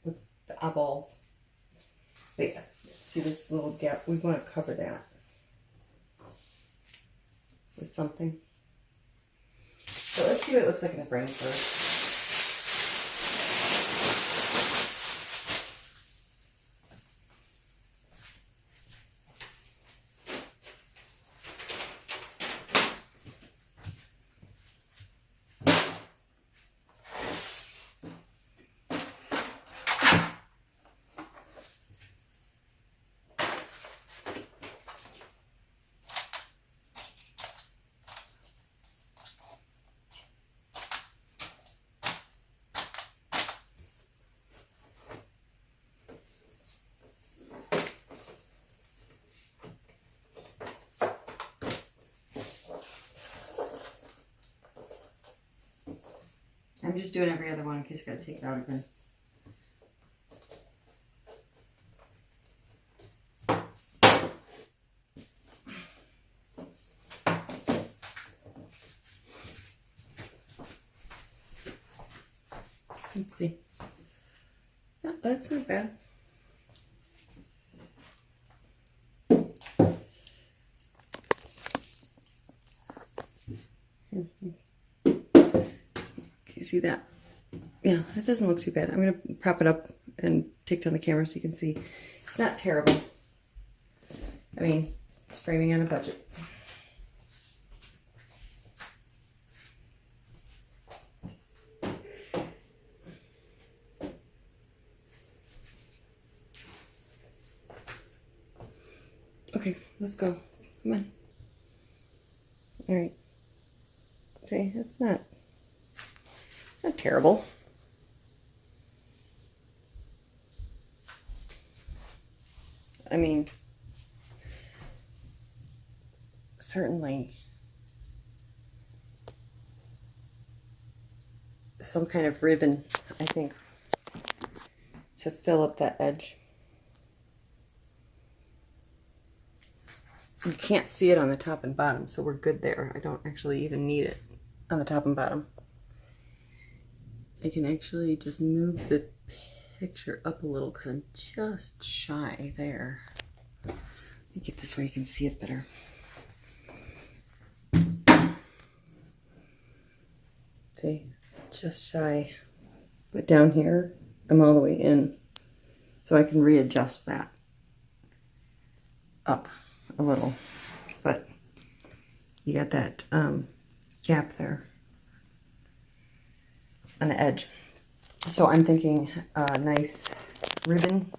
with the eyeballs. But yeah, see this little gap? We want to cover that with something. So let's see what it looks like in the frame first. I'm just doing every other one in case I gotta take it out again. Let's see. No, that's not bad. You see that? Yeah, that doesn't look too bad. I'm going to prop it up and take down the camera so you can see. It's not terrible. I mean, it's framing on a budget. Okay, let's go. Come on. All right. Okay, it's not terrible. I mean, certainly some kind of ribbon, I think, to fill up that edge. You can't see it on the top and bottom, so we're good there. I don't actually even need it on the top and bottom. I can actually just move the picture up a little because I'm just shy there. Let me get this where you can see it better. See, just shy. But down here, I'm all the way in. So I can readjust that up a little. But you got that gap there on the edge. So I'm thinking a nice ribbon,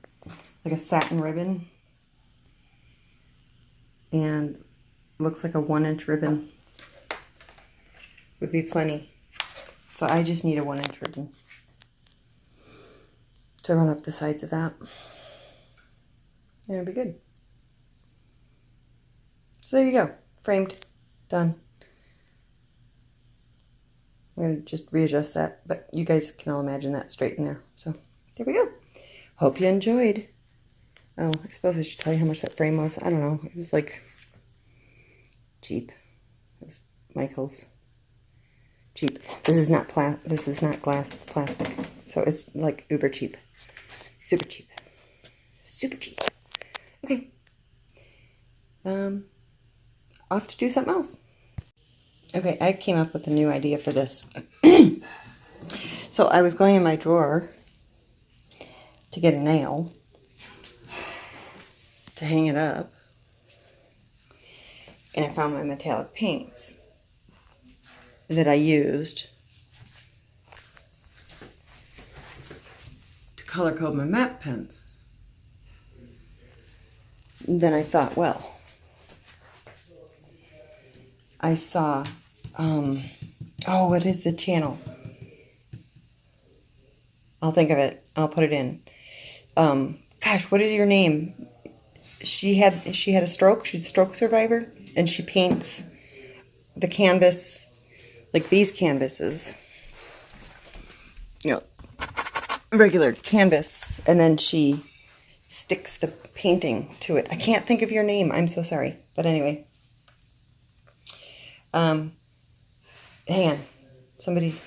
like a satin ribbon, and looks like a 1-inch ribbon would be plenty. So I just need a 1-inch ribbon to run up the sides of that, and it'll be good. So there you go, framed, done. I'm going to just readjust that, but you guys can all imagine that straight in there. So there we go. Hope you enjoyed. Oh, I suppose I should tell you how much that frame was. I don't know. It was like cheap. It was Michael's. Cheap. This is not glass, it's plastic. So it's like uber cheap. Super cheap. Super cheap. Okay. Off to do something else. Okay, I came up with a new idea for this. So I was going in my drawer to get a nail to hang it up, and I found my metallic paints that I used to color code my map pens. And then I thought, well, I saw, oh, what is the channel? I'll think of it. I'll put it in. Gosh, what is your name? She had a stroke. She's a stroke survivor, and she paints the canvas, like these canvases, you know, regular canvas, and then she sticks the painting to it. I can't think of your name. I'm so sorry. But anyway. Hang on. Somebody's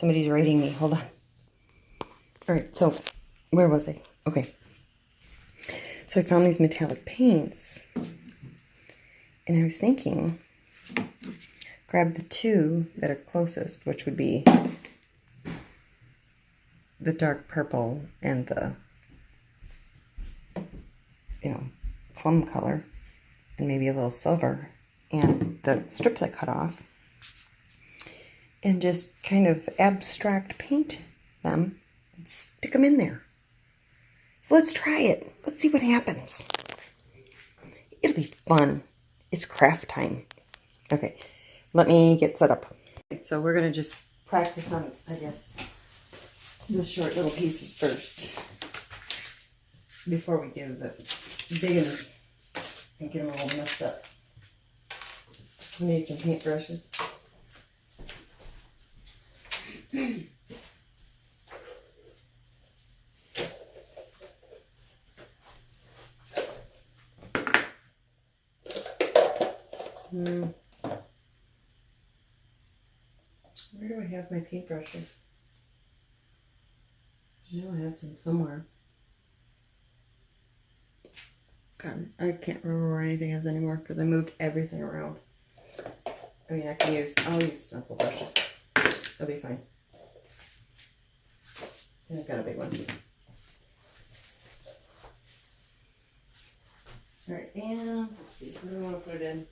rating me. Hold on. All right. So where was I? Okay. So I found these metallic paints. And I was thinking, grab the two that are closest, which would be the dark purple and the, plum color, and maybe a little silver, and the strips I cut off, and just kind of abstract paint them and stick them in there. So let's try it. Let's see what happens. It'll be fun. It's craft time. Okay, let me get set up. So we're going to just practice on, I guess, the short little pieces first before we do the big ones and get them all messed up. We need some paintbrushes. Where do I have my paintbrushes? I know I have some somewhere. God, I can't remember where anything is anymore because I moved everything around. I mean, I'll use stencil brushes. That'll be fine. And I've got a big one. Alright, and let's see, where do I want to put it in?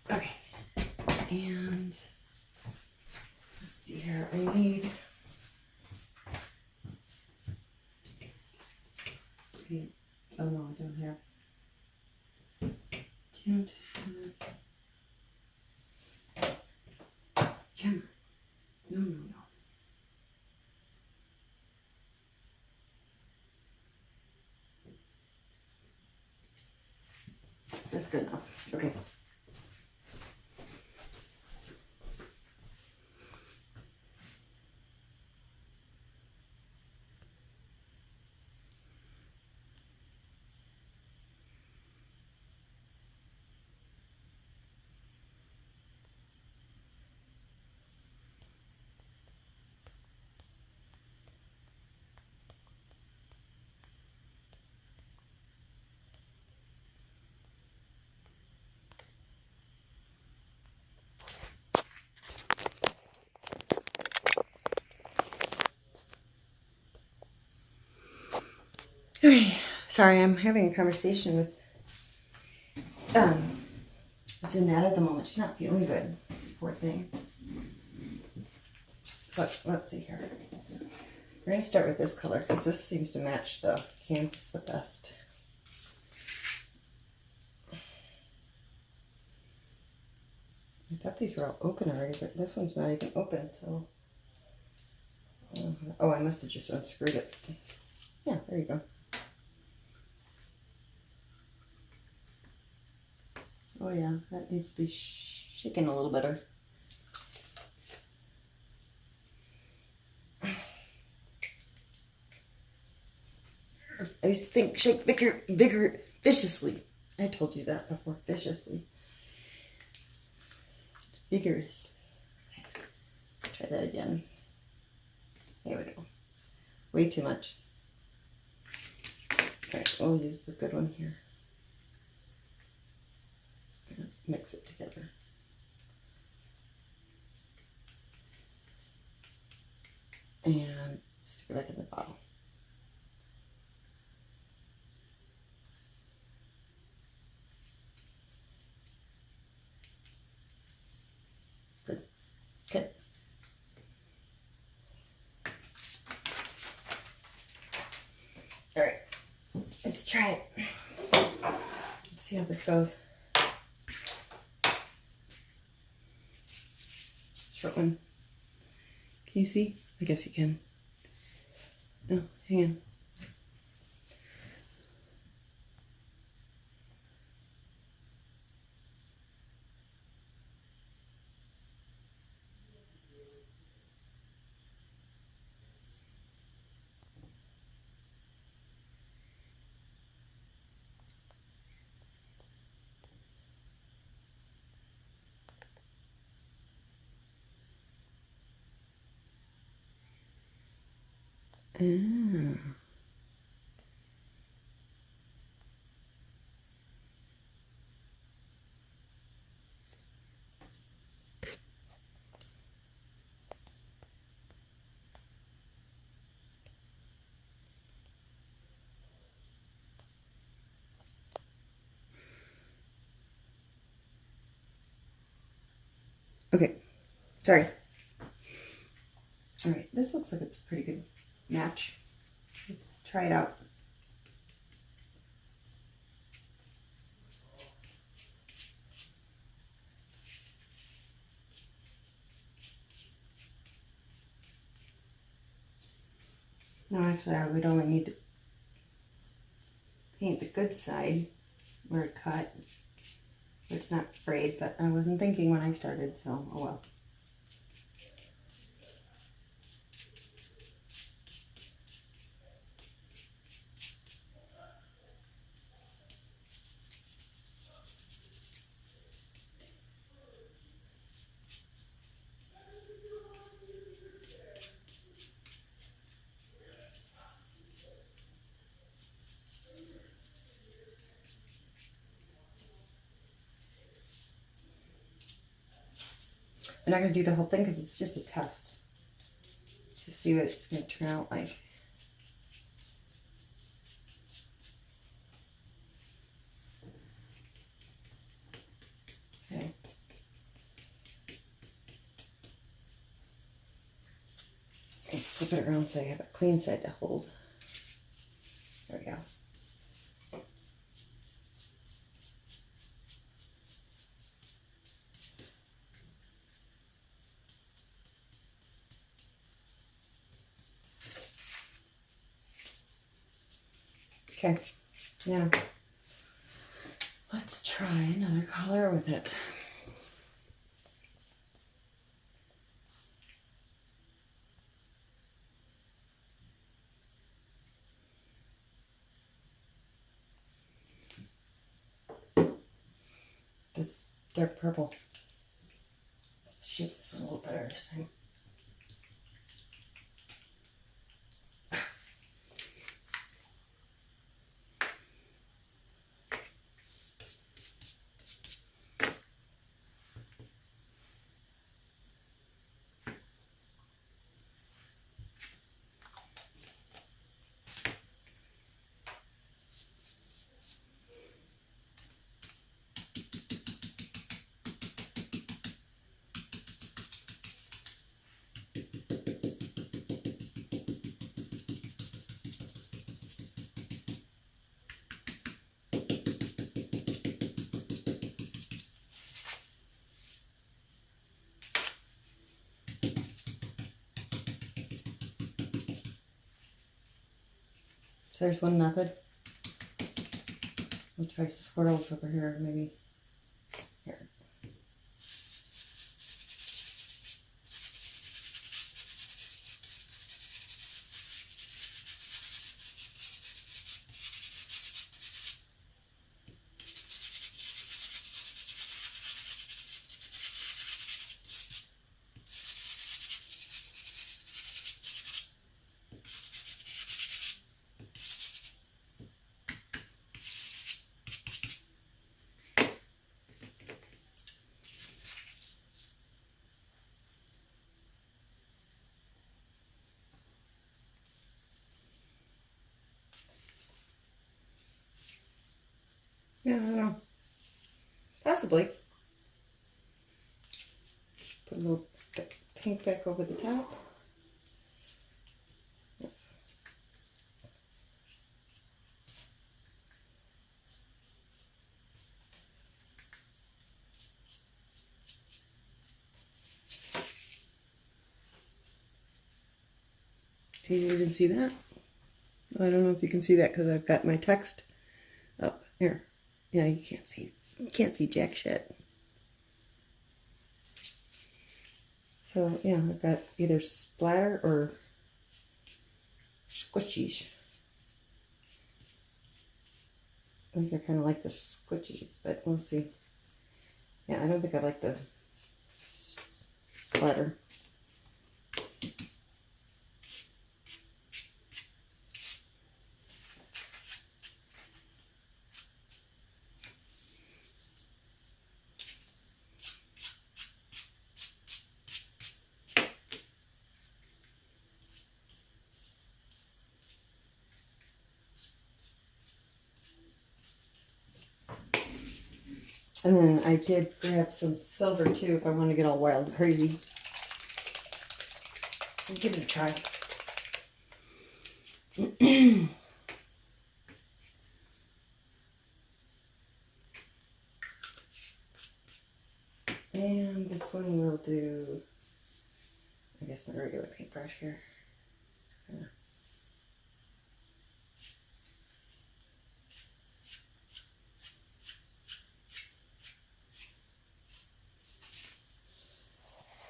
Okay, and let's see here, I need, oh no, I don't have, camera, no. That's good enough, okay. Okay, sorry, I'm having a conversation with Danette at the moment. She's not feeling good, poor thing. So let's see here. We're going to start with this color because this seems to match the canvas the best. I thought these were all open already, but this one's not even open, so... oh, I must have just unscrewed it. Yeah, there you go. Oh yeah, that needs to be shaken a little better. I used to think shake viciously. I told you that before, viciously. It's vigorous. Okay. Try that again. Here we go. Way too much. Alright, we'll use the good one here. Mix it together. And stick it back in the bottle. Good. Good. Let's try it. Let's see how this goes. Short one. Can you see? I guess you can. Oh, hang on. Ah. Okay, sorry. All right, this looks like it's a pretty good match. Let's try it out. No, actually, I would only need to paint the good side where it cut. It's not frayed, but I wasn't thinking when I started, so oh well. I'm not going to do the whole thing because it's just a test to see what it's going to turn out like. Okay. Let's flip it around so I have a clean side to hold. There we go. Okay, now let's try another color with it. This dark purple. Let's shape this one a little better this time. So there's one method. We'll try swirls over here, maybe. Here. Yeah, I don't know. Possibly. Put a little pink back over the top. Can you even see that? I don't know if you can see that because I've got my text up here. Yeah, you can't see. You can't see jack shit. So yeah, I've got either splatter or squishies. I think I kind of like the squishies, but we'll see. Yeah, I don't think I like the splatter. And then I did grab some silver too if I want to get all wild and crazy. I'll give it a try. And this one we'll do, I guess, my regular paintbrush here. Yeah.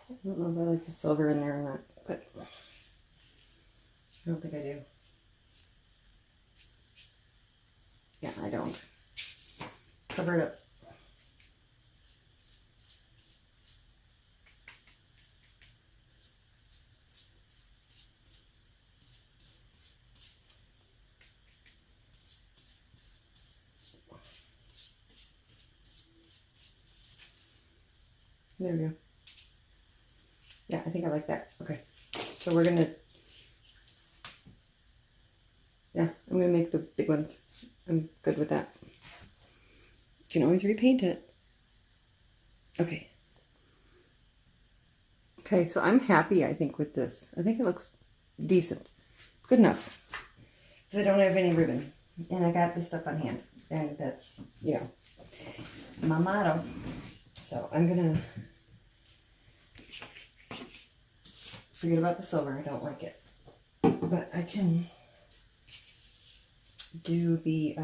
I don't know if I like the silver in there or not, but I don't think I do. Yeah, I don't. Cover it up. There we go. Yeah, I think I like that. Okay. So we're gonna, yeah, I'm gonna make the big ones. I'm good with that. You can always repaint it. Okay. Okay, so I'm happy, I think, with this. I think it looks decent. Good enough. Because I don't have any ribbon. And I got this stuff on hand. And that's, you know, my motto. So I'm gonna forget about the silver. I don't like it. But I can do the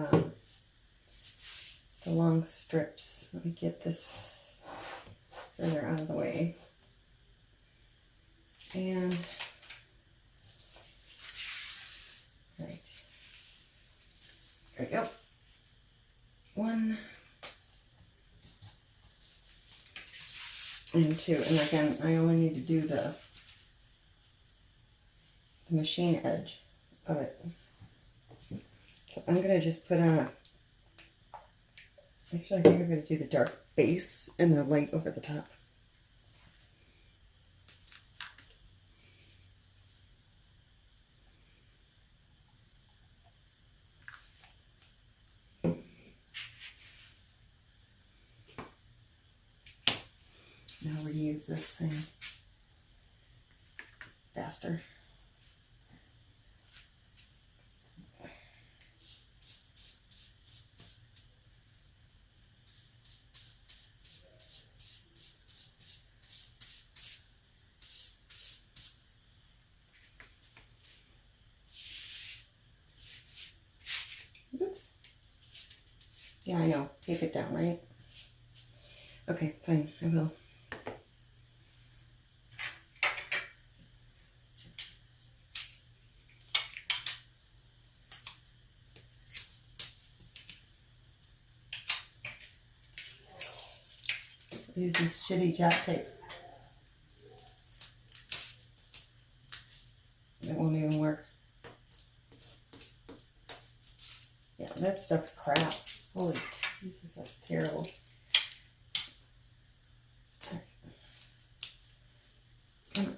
long strips. Let me get this further out of the way. And right. There we go. One and two. And again, I only need to do the machine edge of it. So I'm gonna just put on a, actually I think I'm gonna do the dark base and the light over the top. Now we're gonna use this thing faster. Oops. Yeah, I know. Tape it down, right? Okay, fine. I will. Use this shitty Jack tape. It won't even work. Yeah, that stuff's crap. Holy Jesus, that's terrible. Right. Come on.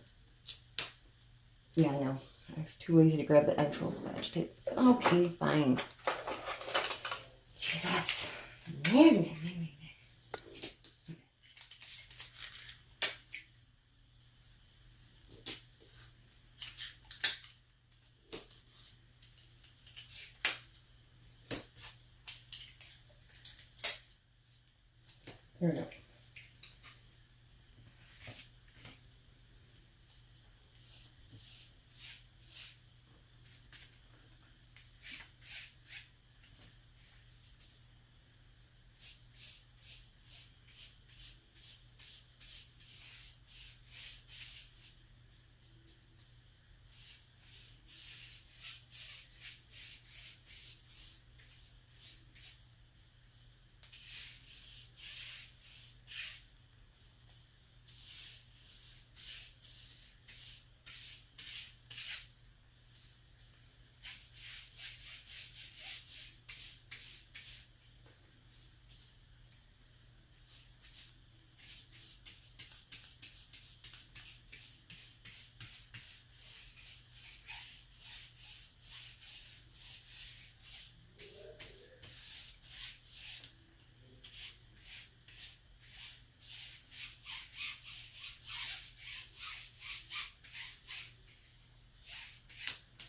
Yeah, I know. I was too lazy to grab the actual Scotch tape. Okay, fine. Jesus. Man. There we go.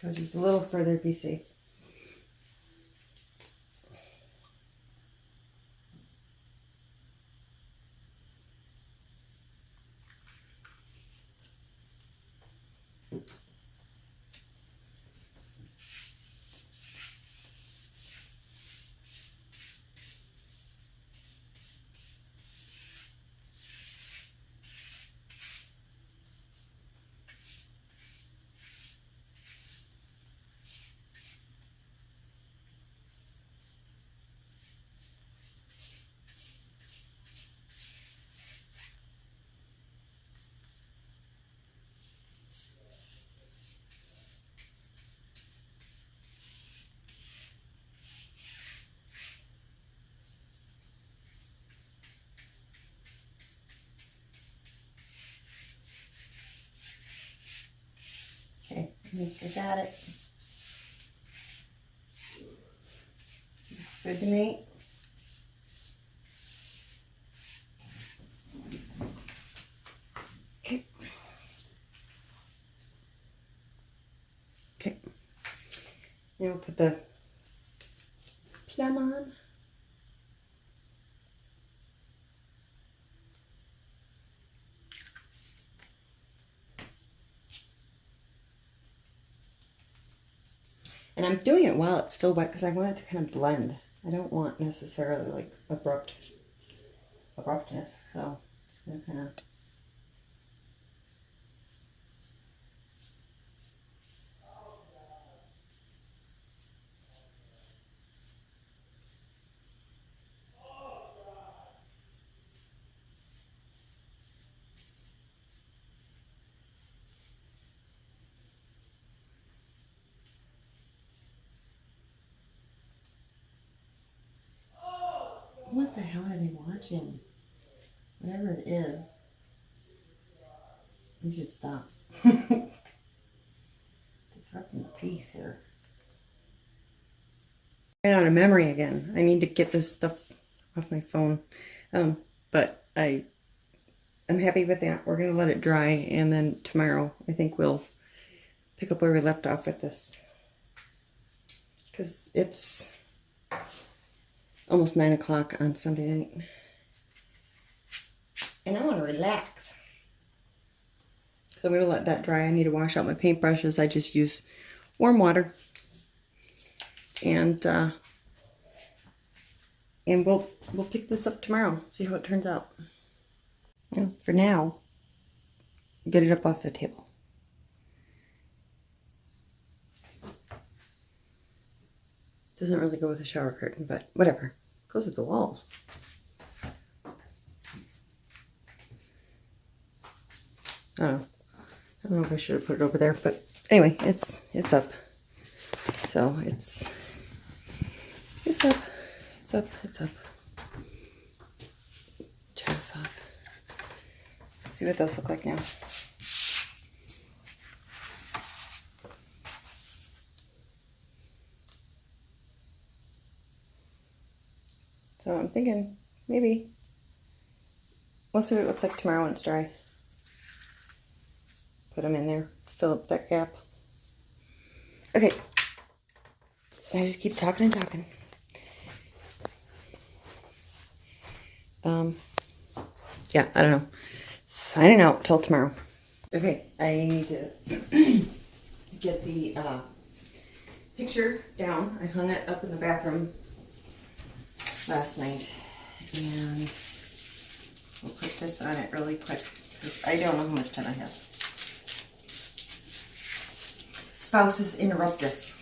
Go just a little further, be safe. Okay, I think I got it. Looks good to me. Okay. Okay. Now we'll put the plum on. And I'm doing it while it's still wet because I want it to kind of blend. I don't want necessarily like abruptness. So I'm just gonna kind of. What the hell are they watching? Whatever it is, you should stop. Disrupting the peace here. Ran out of memory again. I need to get this stuff off my phone. But I'm happy with that. We're gonna let it dry, and then tomorrow I think we'll pick up where we left off with this. Because it's almost 9 o'clock on Sunday night. And I want to relax. So I'm going to let that dry. I need to wash out my paintbrushes. I just use warm water. And we'll pick this up tomorrow. See how it turns out. Well, for now, get it up off the table. Doesn't really go with the shower curtain, but whatever. Goes with the walls. I don't know if I should have put it over there, but anyway, it's up. So it's up. Turn this off. Let's see what those look like now. So I'm thinking maybe we'll see what it looks like tomorrow when it's dry. Put them in there, fill up that gap. Okay, I just keep talking and talking. Yeah, I don't know. Signing out till tomorrow. Okay, I need to get the picture down. I hung it up in the bathroom last night, and we'll put this on it really quick because I don't know how much time I have. Spouses interrupt us.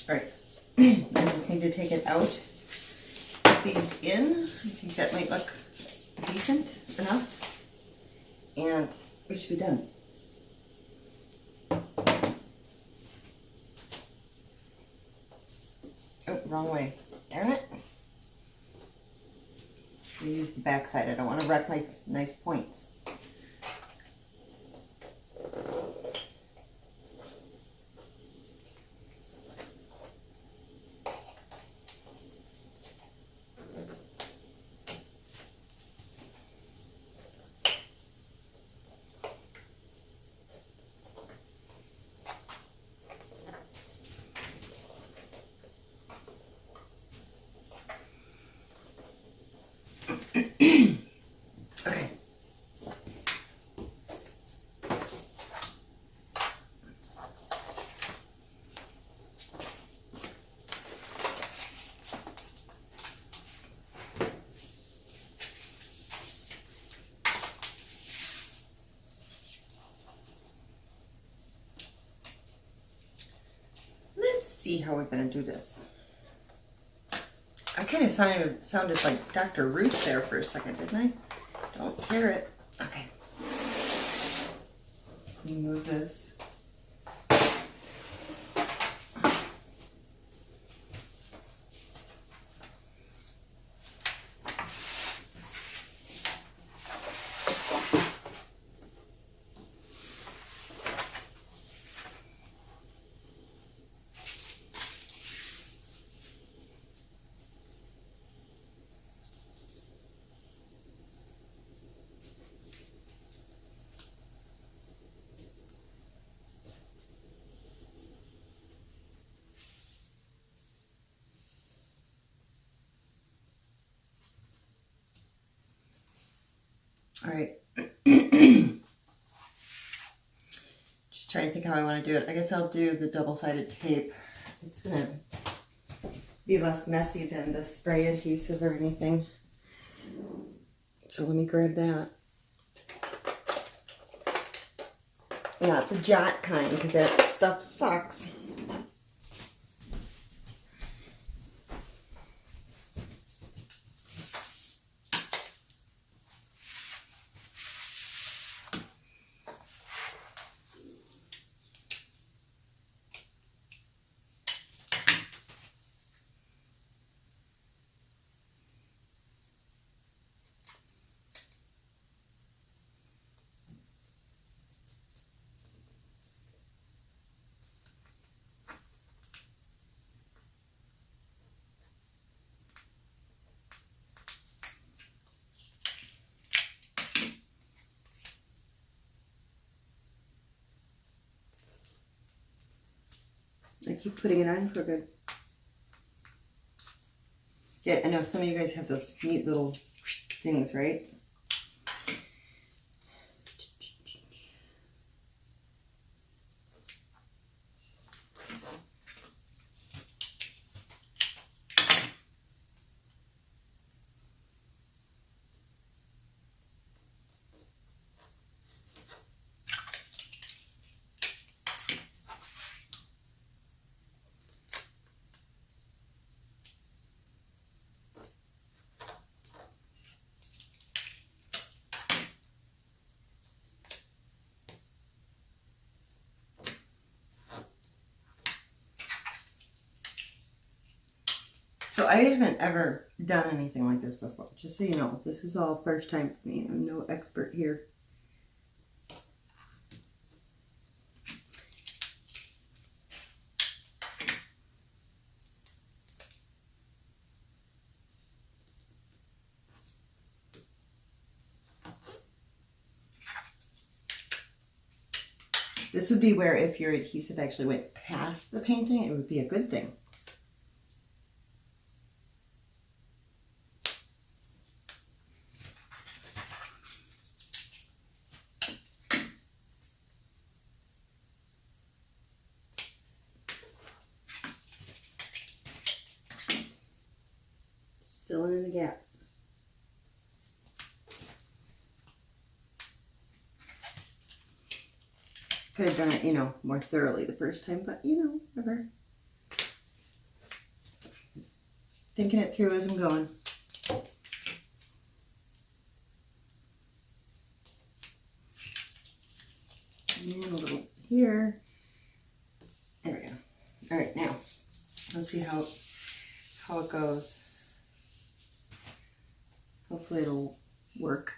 All right, I just need to take it out, put these in. I think that might look decent enough, and we should be done. Oh, wrong way. Darn it. I use the back side. I don't want to wreck my nice points. see how we're gonna do this. I kind of sounded like Dr. Ruth there for a second, didn't I? Don't tear it. Okay. Move this. All right. Just trying to think how I want to do it. I guess I'll do the double-sided tape. It's gonna be less messy than the spray adhesive or anything. So let me grab that. Not the jot kind, because that stuff sucks. I keep putting it on for good. Yeah, I know some of you guys have those neat little things, right? So I haven't ever done anything like this before, just so you know. This is all first time for me. I'm no expert here. This would be where if your adhesive actually went past the painting, it would be a good thing. Filling in the gaps. Could have done it, you know, more thoroughly the first time, but you know, whatever. Thinking it through as I'm going. And a little here. There we go. All right, now let's see how it goes. Hopefully it'll work.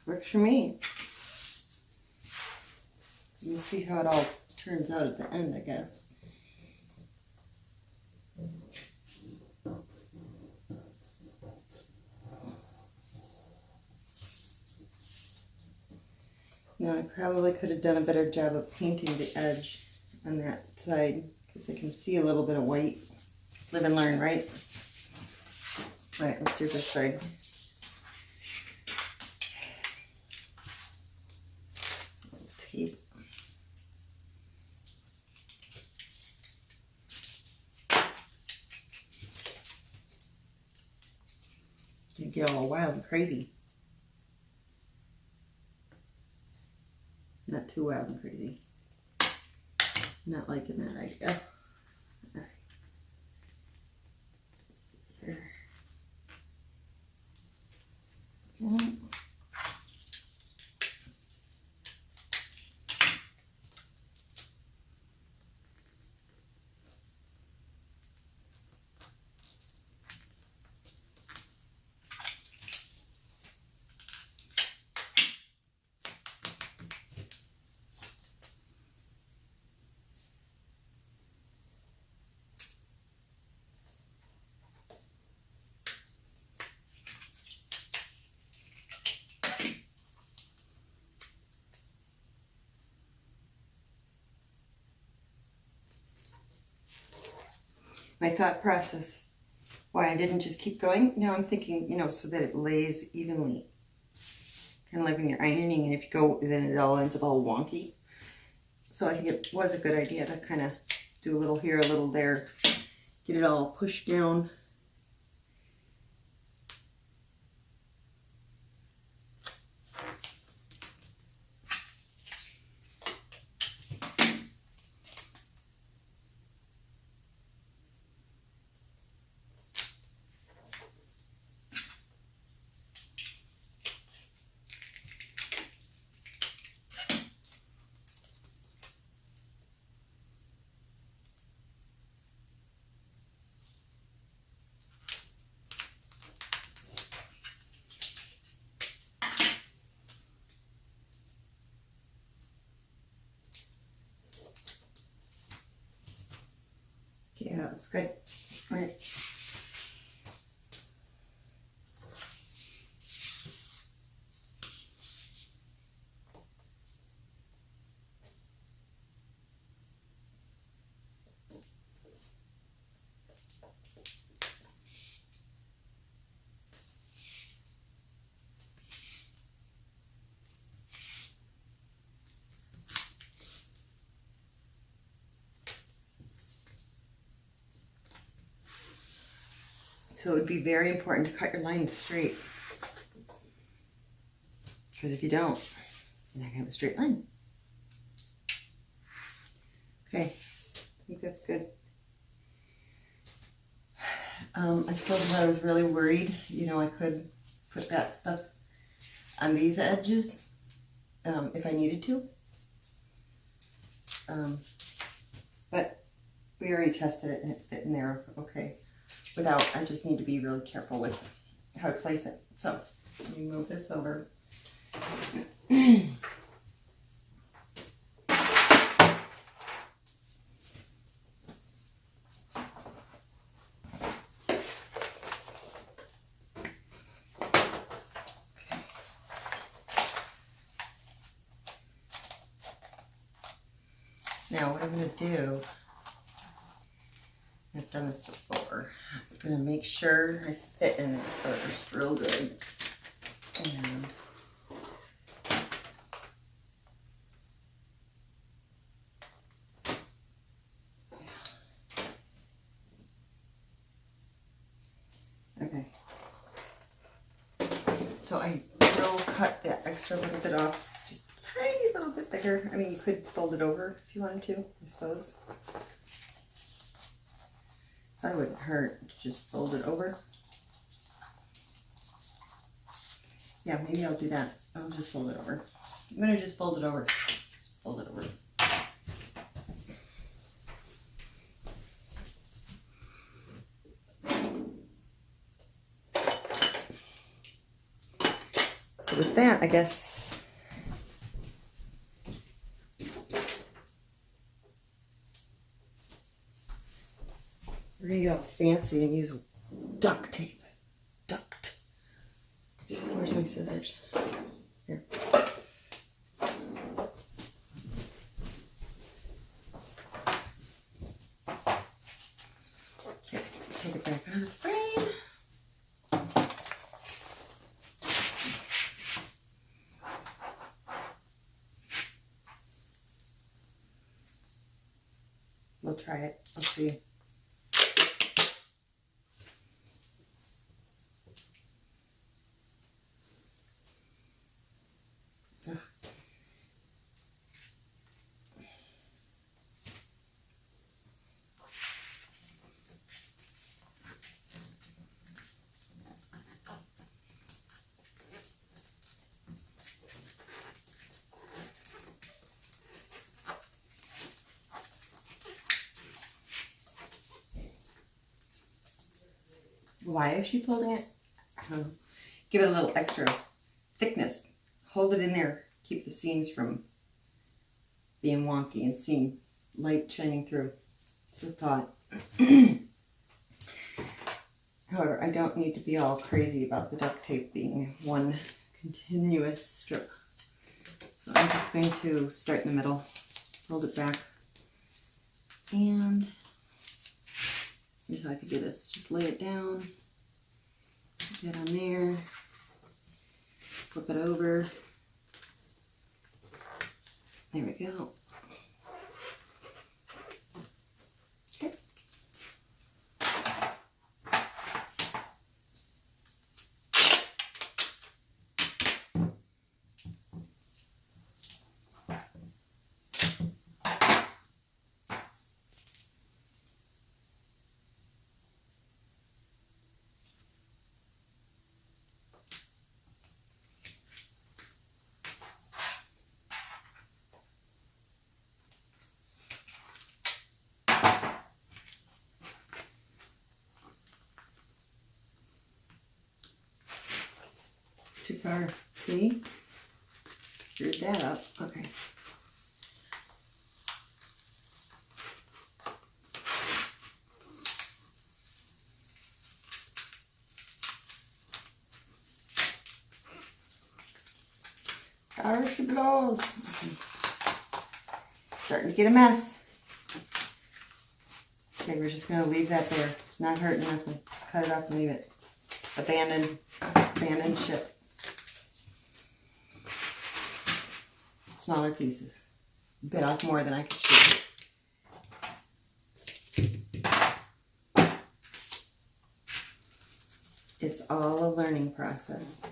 Works for me. We'll see how it all turns out at the end, I guess. Now I probably could have done a better job of painting the edge on that side, because I can see a little bit of white. Live and learn, right? All right, let's do this side. Tape. You get all wild and crazy. Not too wild and crazy. Not liking that idea. All right. Here. Okay. My thought process, why I didn't just keep going. Now I'm thinking, you know, so that it lays evenly. Kind of like when you're ironing, and if you go, then it all ends up all wonky. So I think it was a good idea to kind of do a little here, a little there, get it all pushed down. Yeah, that's good. All right. So it would be very important to cut your lines straight. Because if you don't, you're not going to have a straight line. Okay, I think that's good. I suppose I was really worried, you know, I could put that stuff on these edges if I needed to. But we already tested it and it fit in there okay. Without, I just need to be really careful with how I place it. So let me move this over. Now what I'm going to do, I've done this before, I'm going to make sure I fit in there first real good. And okay. So I will cut that extra little bit off. It's just a tiny little bit bigger. I mean, you could fold it over if you wanted to, I suppose. Probably wouldn't hurt to just fold it over. Yeah, maybe I'll do that. I'll just fold it over. I'm going to just fold it over. Just fold it over. So with that, I guess we're going to get all fancy and use duct tape. Duct. Where's my scissors? Here. take it back out of the frame. We'll try it. Let's see. Ugh. Why is she folding it? I don't know. Give it a little extra thickness. Hold it in there. Keep the seams from being wonky and seeing light shining through. It's a thought. However, I don't need to be all crazy about the duct tape being one continuous strip. So I'm just going to start in the middle, fold it back, and here's how I could do this. Just lay it down, put that on there, flip it over. There we go. Okay. Too far. See? Screwed that up. Okay. There she blows. Okay. Starting to get a mess. Okay, we're just going to leave that there. It's not hurting nothing. Just cut it off and leave it. Abandon ship. Smaller pieces. Bit off more than I could chew. It's all a learning process.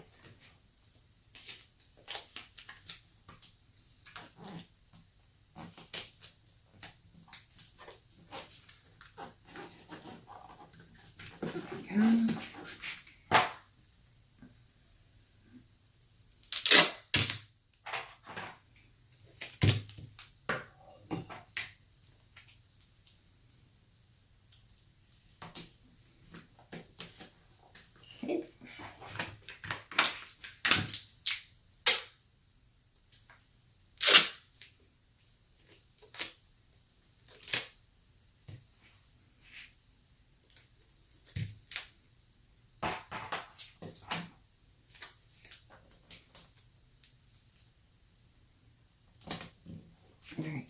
All right.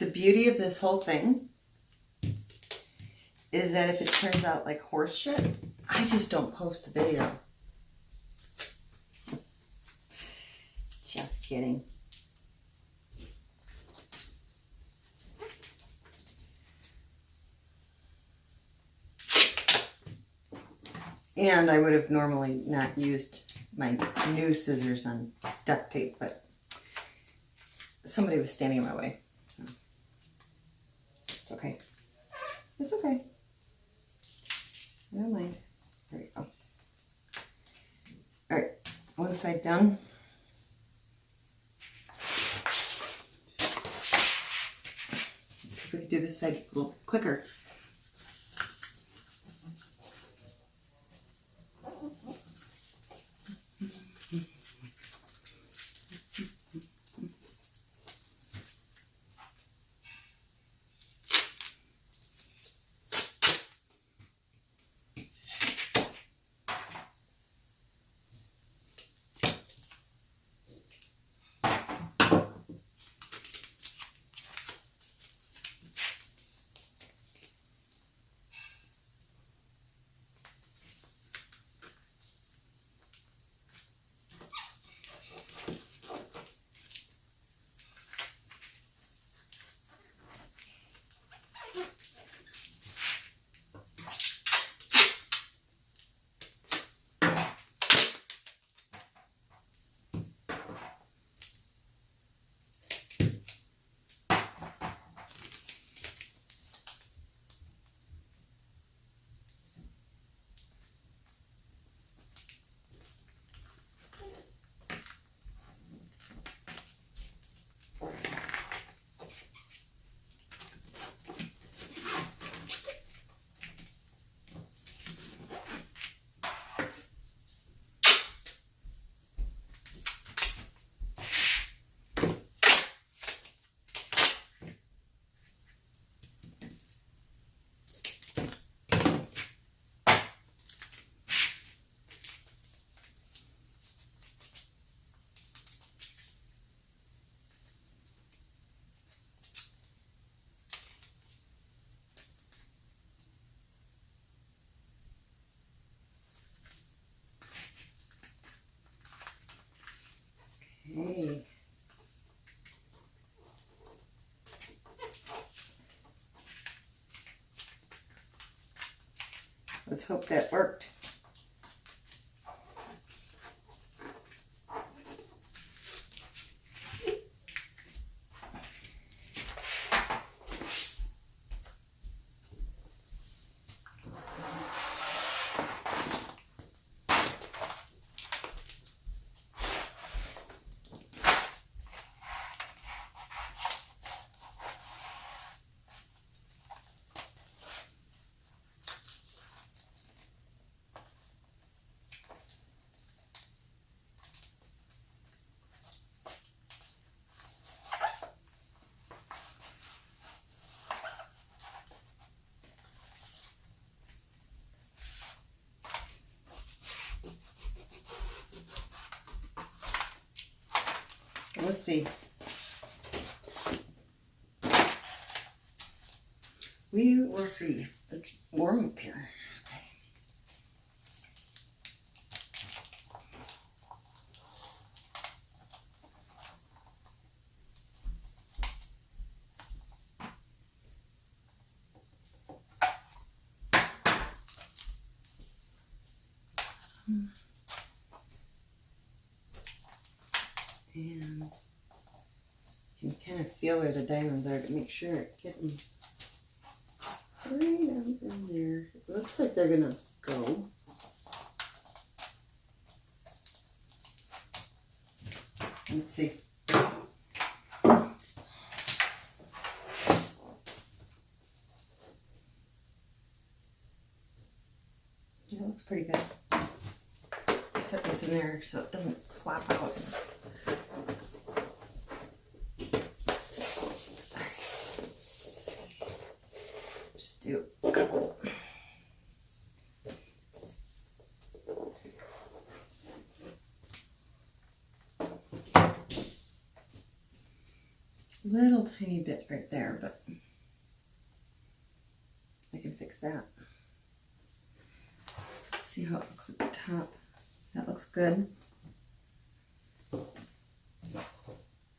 The beauty of this whole thing is that if it turns out like horse shit, I just don't post the video. Just kidding. And I would have normally not used my new scissors on duct tape, but somebody was standing in my way. It's okay. It's okay. I don't mind. There we go. Alright, one side done. Let's see if we can do this side a little quicker. Let's hope that worked. Let's see. We will see. It's warm up here. Okay. And you can kind of feel where the diamonds are to make sure it's getting right out in there. It looks like they're gonna go. Let's see. It looks pretty good. Set this in there so it doesn't flap out. Just do a couple. Little tiny bit right there, but I can fix that. Let's see how it looks at the top. That looks good.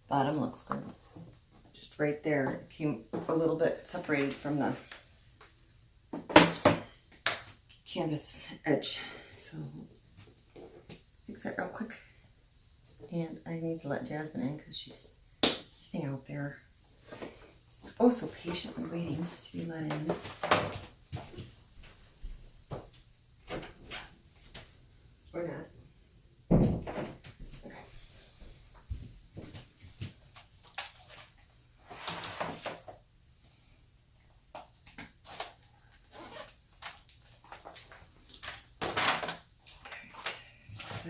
Bottom looks good. Just right there, it came a little bit separated from the canvas edge. So fix that real quick. And I need to let Jasmine in because she's sitting out there. Oh, so patiently waiting to be let in. Or not. Okay. So.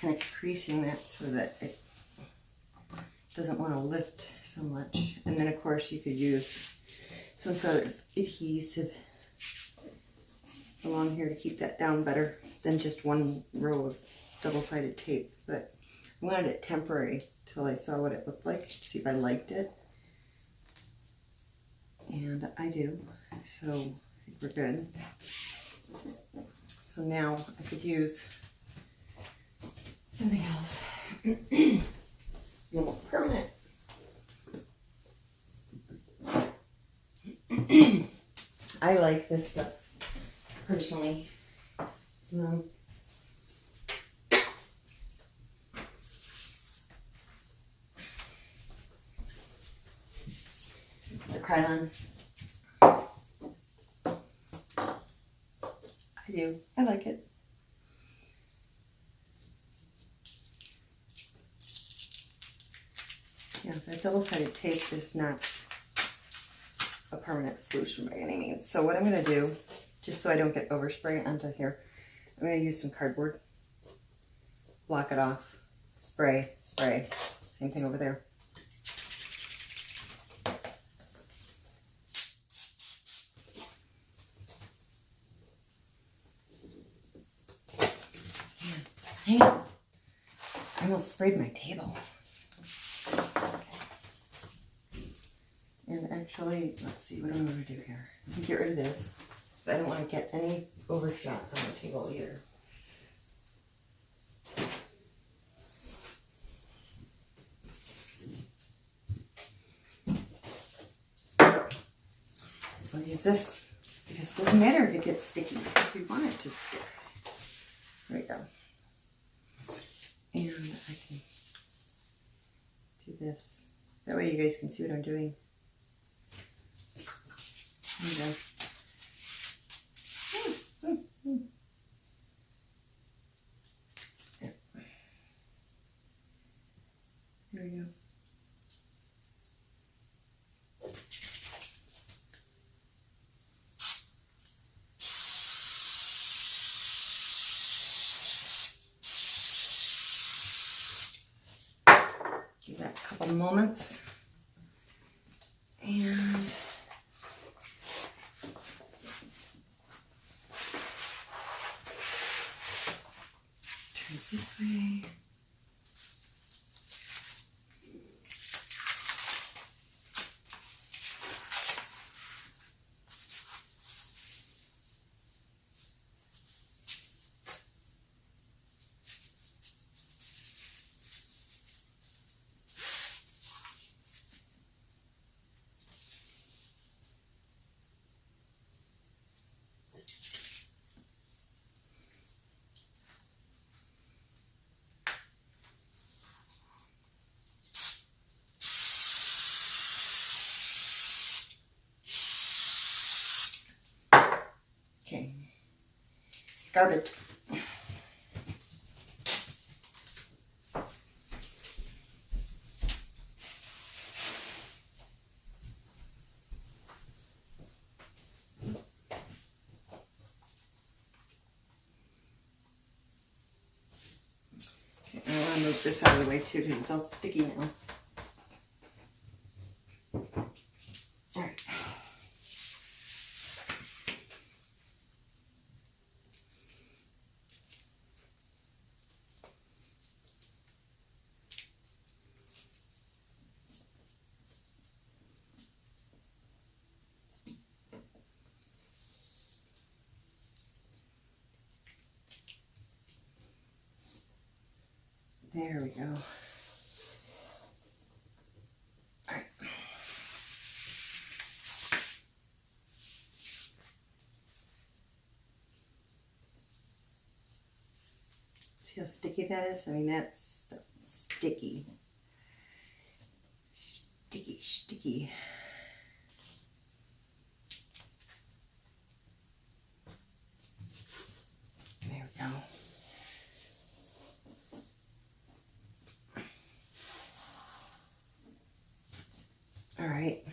Kind of creasing that so that it doesn't want to lift so much. And then of course you could use some sort of adhesive along here to keep that down better than just one row of double-sided tape. But I wanted it temporary till I saw what it looked like, see if I liked it. And I do, so I think we're good. So now I could use something else. More permanent. I like this stuff personally. The Krylon. I do. I like it. Now, that double-sided tape is not a permanent solution by any means. So what I'm going to do, just so I don't get overspray onto here, I'm going to use some cardboard, block it off, spray, spray. Same thing over there. Hang on. I almost sprayed my table. And actually, let's see, what I'm going to do here. I'm going to get rid of this, because I don't want to get any overshot on the table either. I'll use this, because it doesn't matter if it gets sticky, because we want it to stick. There we go. And I can do this. That way you guys can see what I'm doing. There we go. There we go. Give that a couple moments. And turn it this way. Okay, garbage. Okay, I want to move this out of the way too because it's all sticky now. All right. There we go. All right. See how sticky that is? I mean, that's sticky. Sticky, sticky. There we go. All right.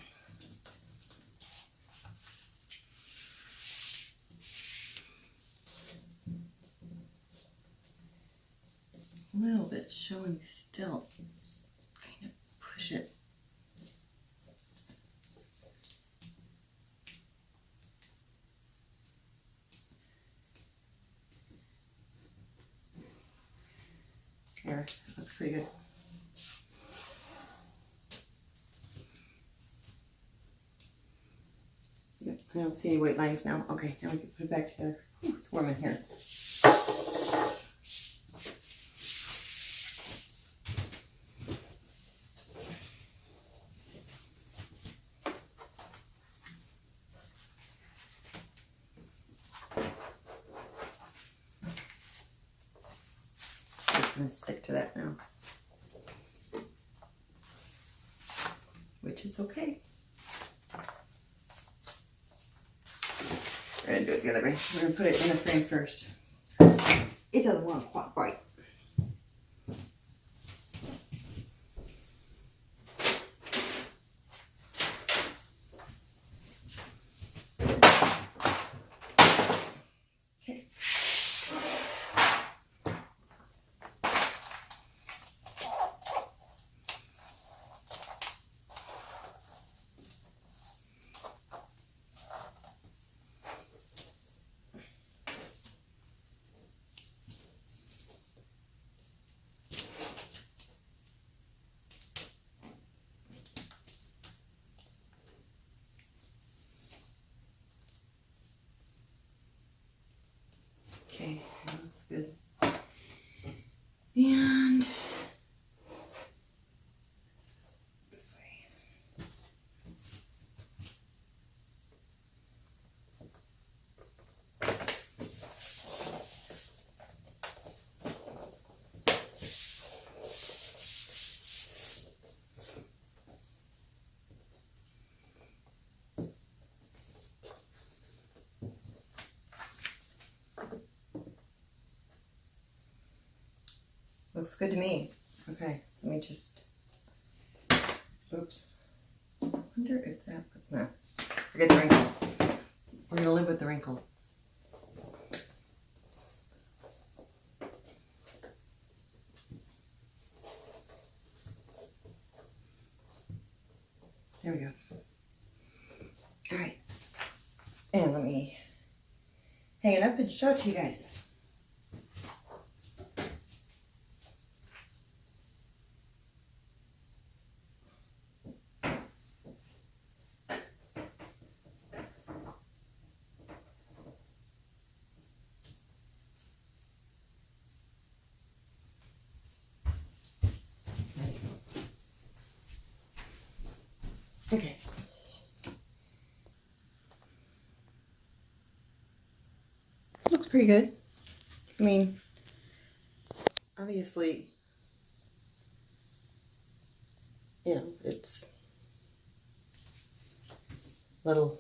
A little bit showing still. Just kind of push it. There, that looks pretty good. Yep, I don't see any white lines now. Okay, now we can put it back together. Ooh, it's warm in here. Just gonna stick to that now, which is okay. We're gonna do it the other way. We're gonna put it in the frame first. It doesn't want to quite bite. Looks good to me. Okay, let me just, oops. I wonder if that, no, forget the wrinkle. We're gonna live with the wrinkle. There we go. All right. And let me hang it up and show it to you guys. Okay. Looks pretty good. I mean, obviously, you know, it's a little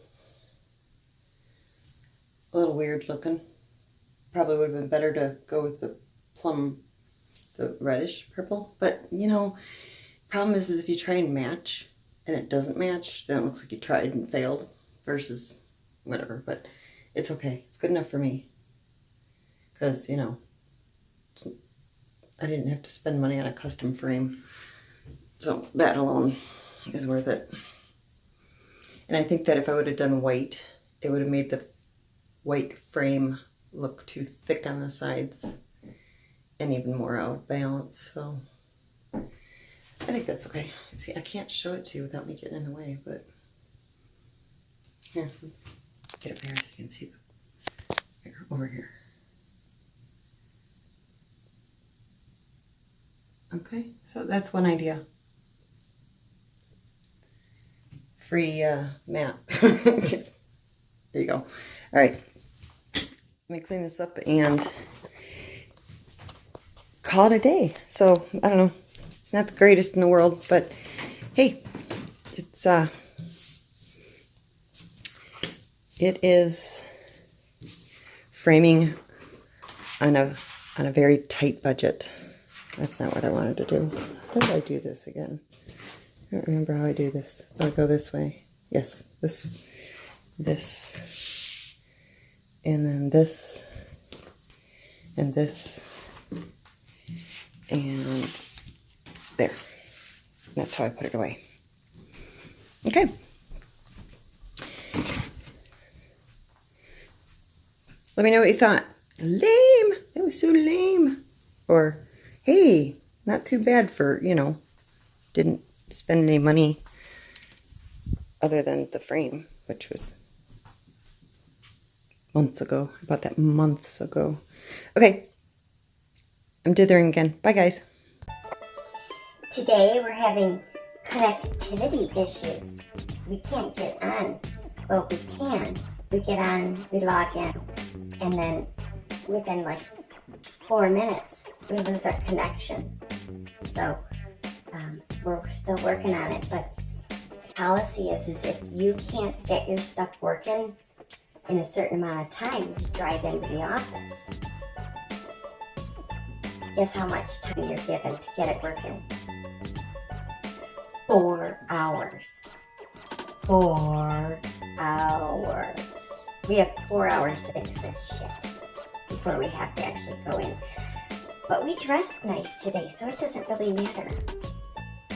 weird looking. Probably would have been better to go with the the reddish purple. But, you know, problem is if you try and match and it doesn't match, then it looks like you tried and failed versus whatever. But it's okay. It's good enough for me. Because, you know, I didn't have to spend money on a custom frame. So that alone is worth it. And I think that if I would have done white, it would have made the white frame look too thick on the sides and even more out of balance. So I think that's okay. See, I can't show it to you without me getting in the way, but here, get up here so you can see the here, over here. Okay, so that's one idea. Free mat. There you go. All right, let me clean this up and call it a day. So I don't know. It's not the greatest in the world, but hey, it's it is framing on a very tight budget. That's not what I wanted to do. How did I do this again? I don't remember how I do this. Oh, I go this way. Yes, this, and then this, and this, and there. That's how I put it away. Okay. Let me know what you thought. Lame. That was so lame. Or, hey, not too bad for, you know, didn't spend any money other than the frame, which was months ago. I bought that months ago. Okay. I'm dithering again. Bye, guys. Today we're having connectivity issues. We can't get on. Well, we can. We get on, we log in, and then within like 4 minutes, we lose our connection. So we're still working on it, but the policy is if you can't get your stuff working in a certain amount of time, you drive into the office. Guess how much time you're given to get it working? 4 hours. 4 hours. We have 4 hours to fix this shit before we have to actually go in. But we dressed nice today, so it doesn't really matter.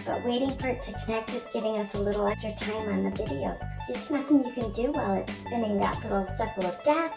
But waiting for it to connect is giving us a little extra time on the videos, because there's nothing you can do while it's spinning that little circle of death.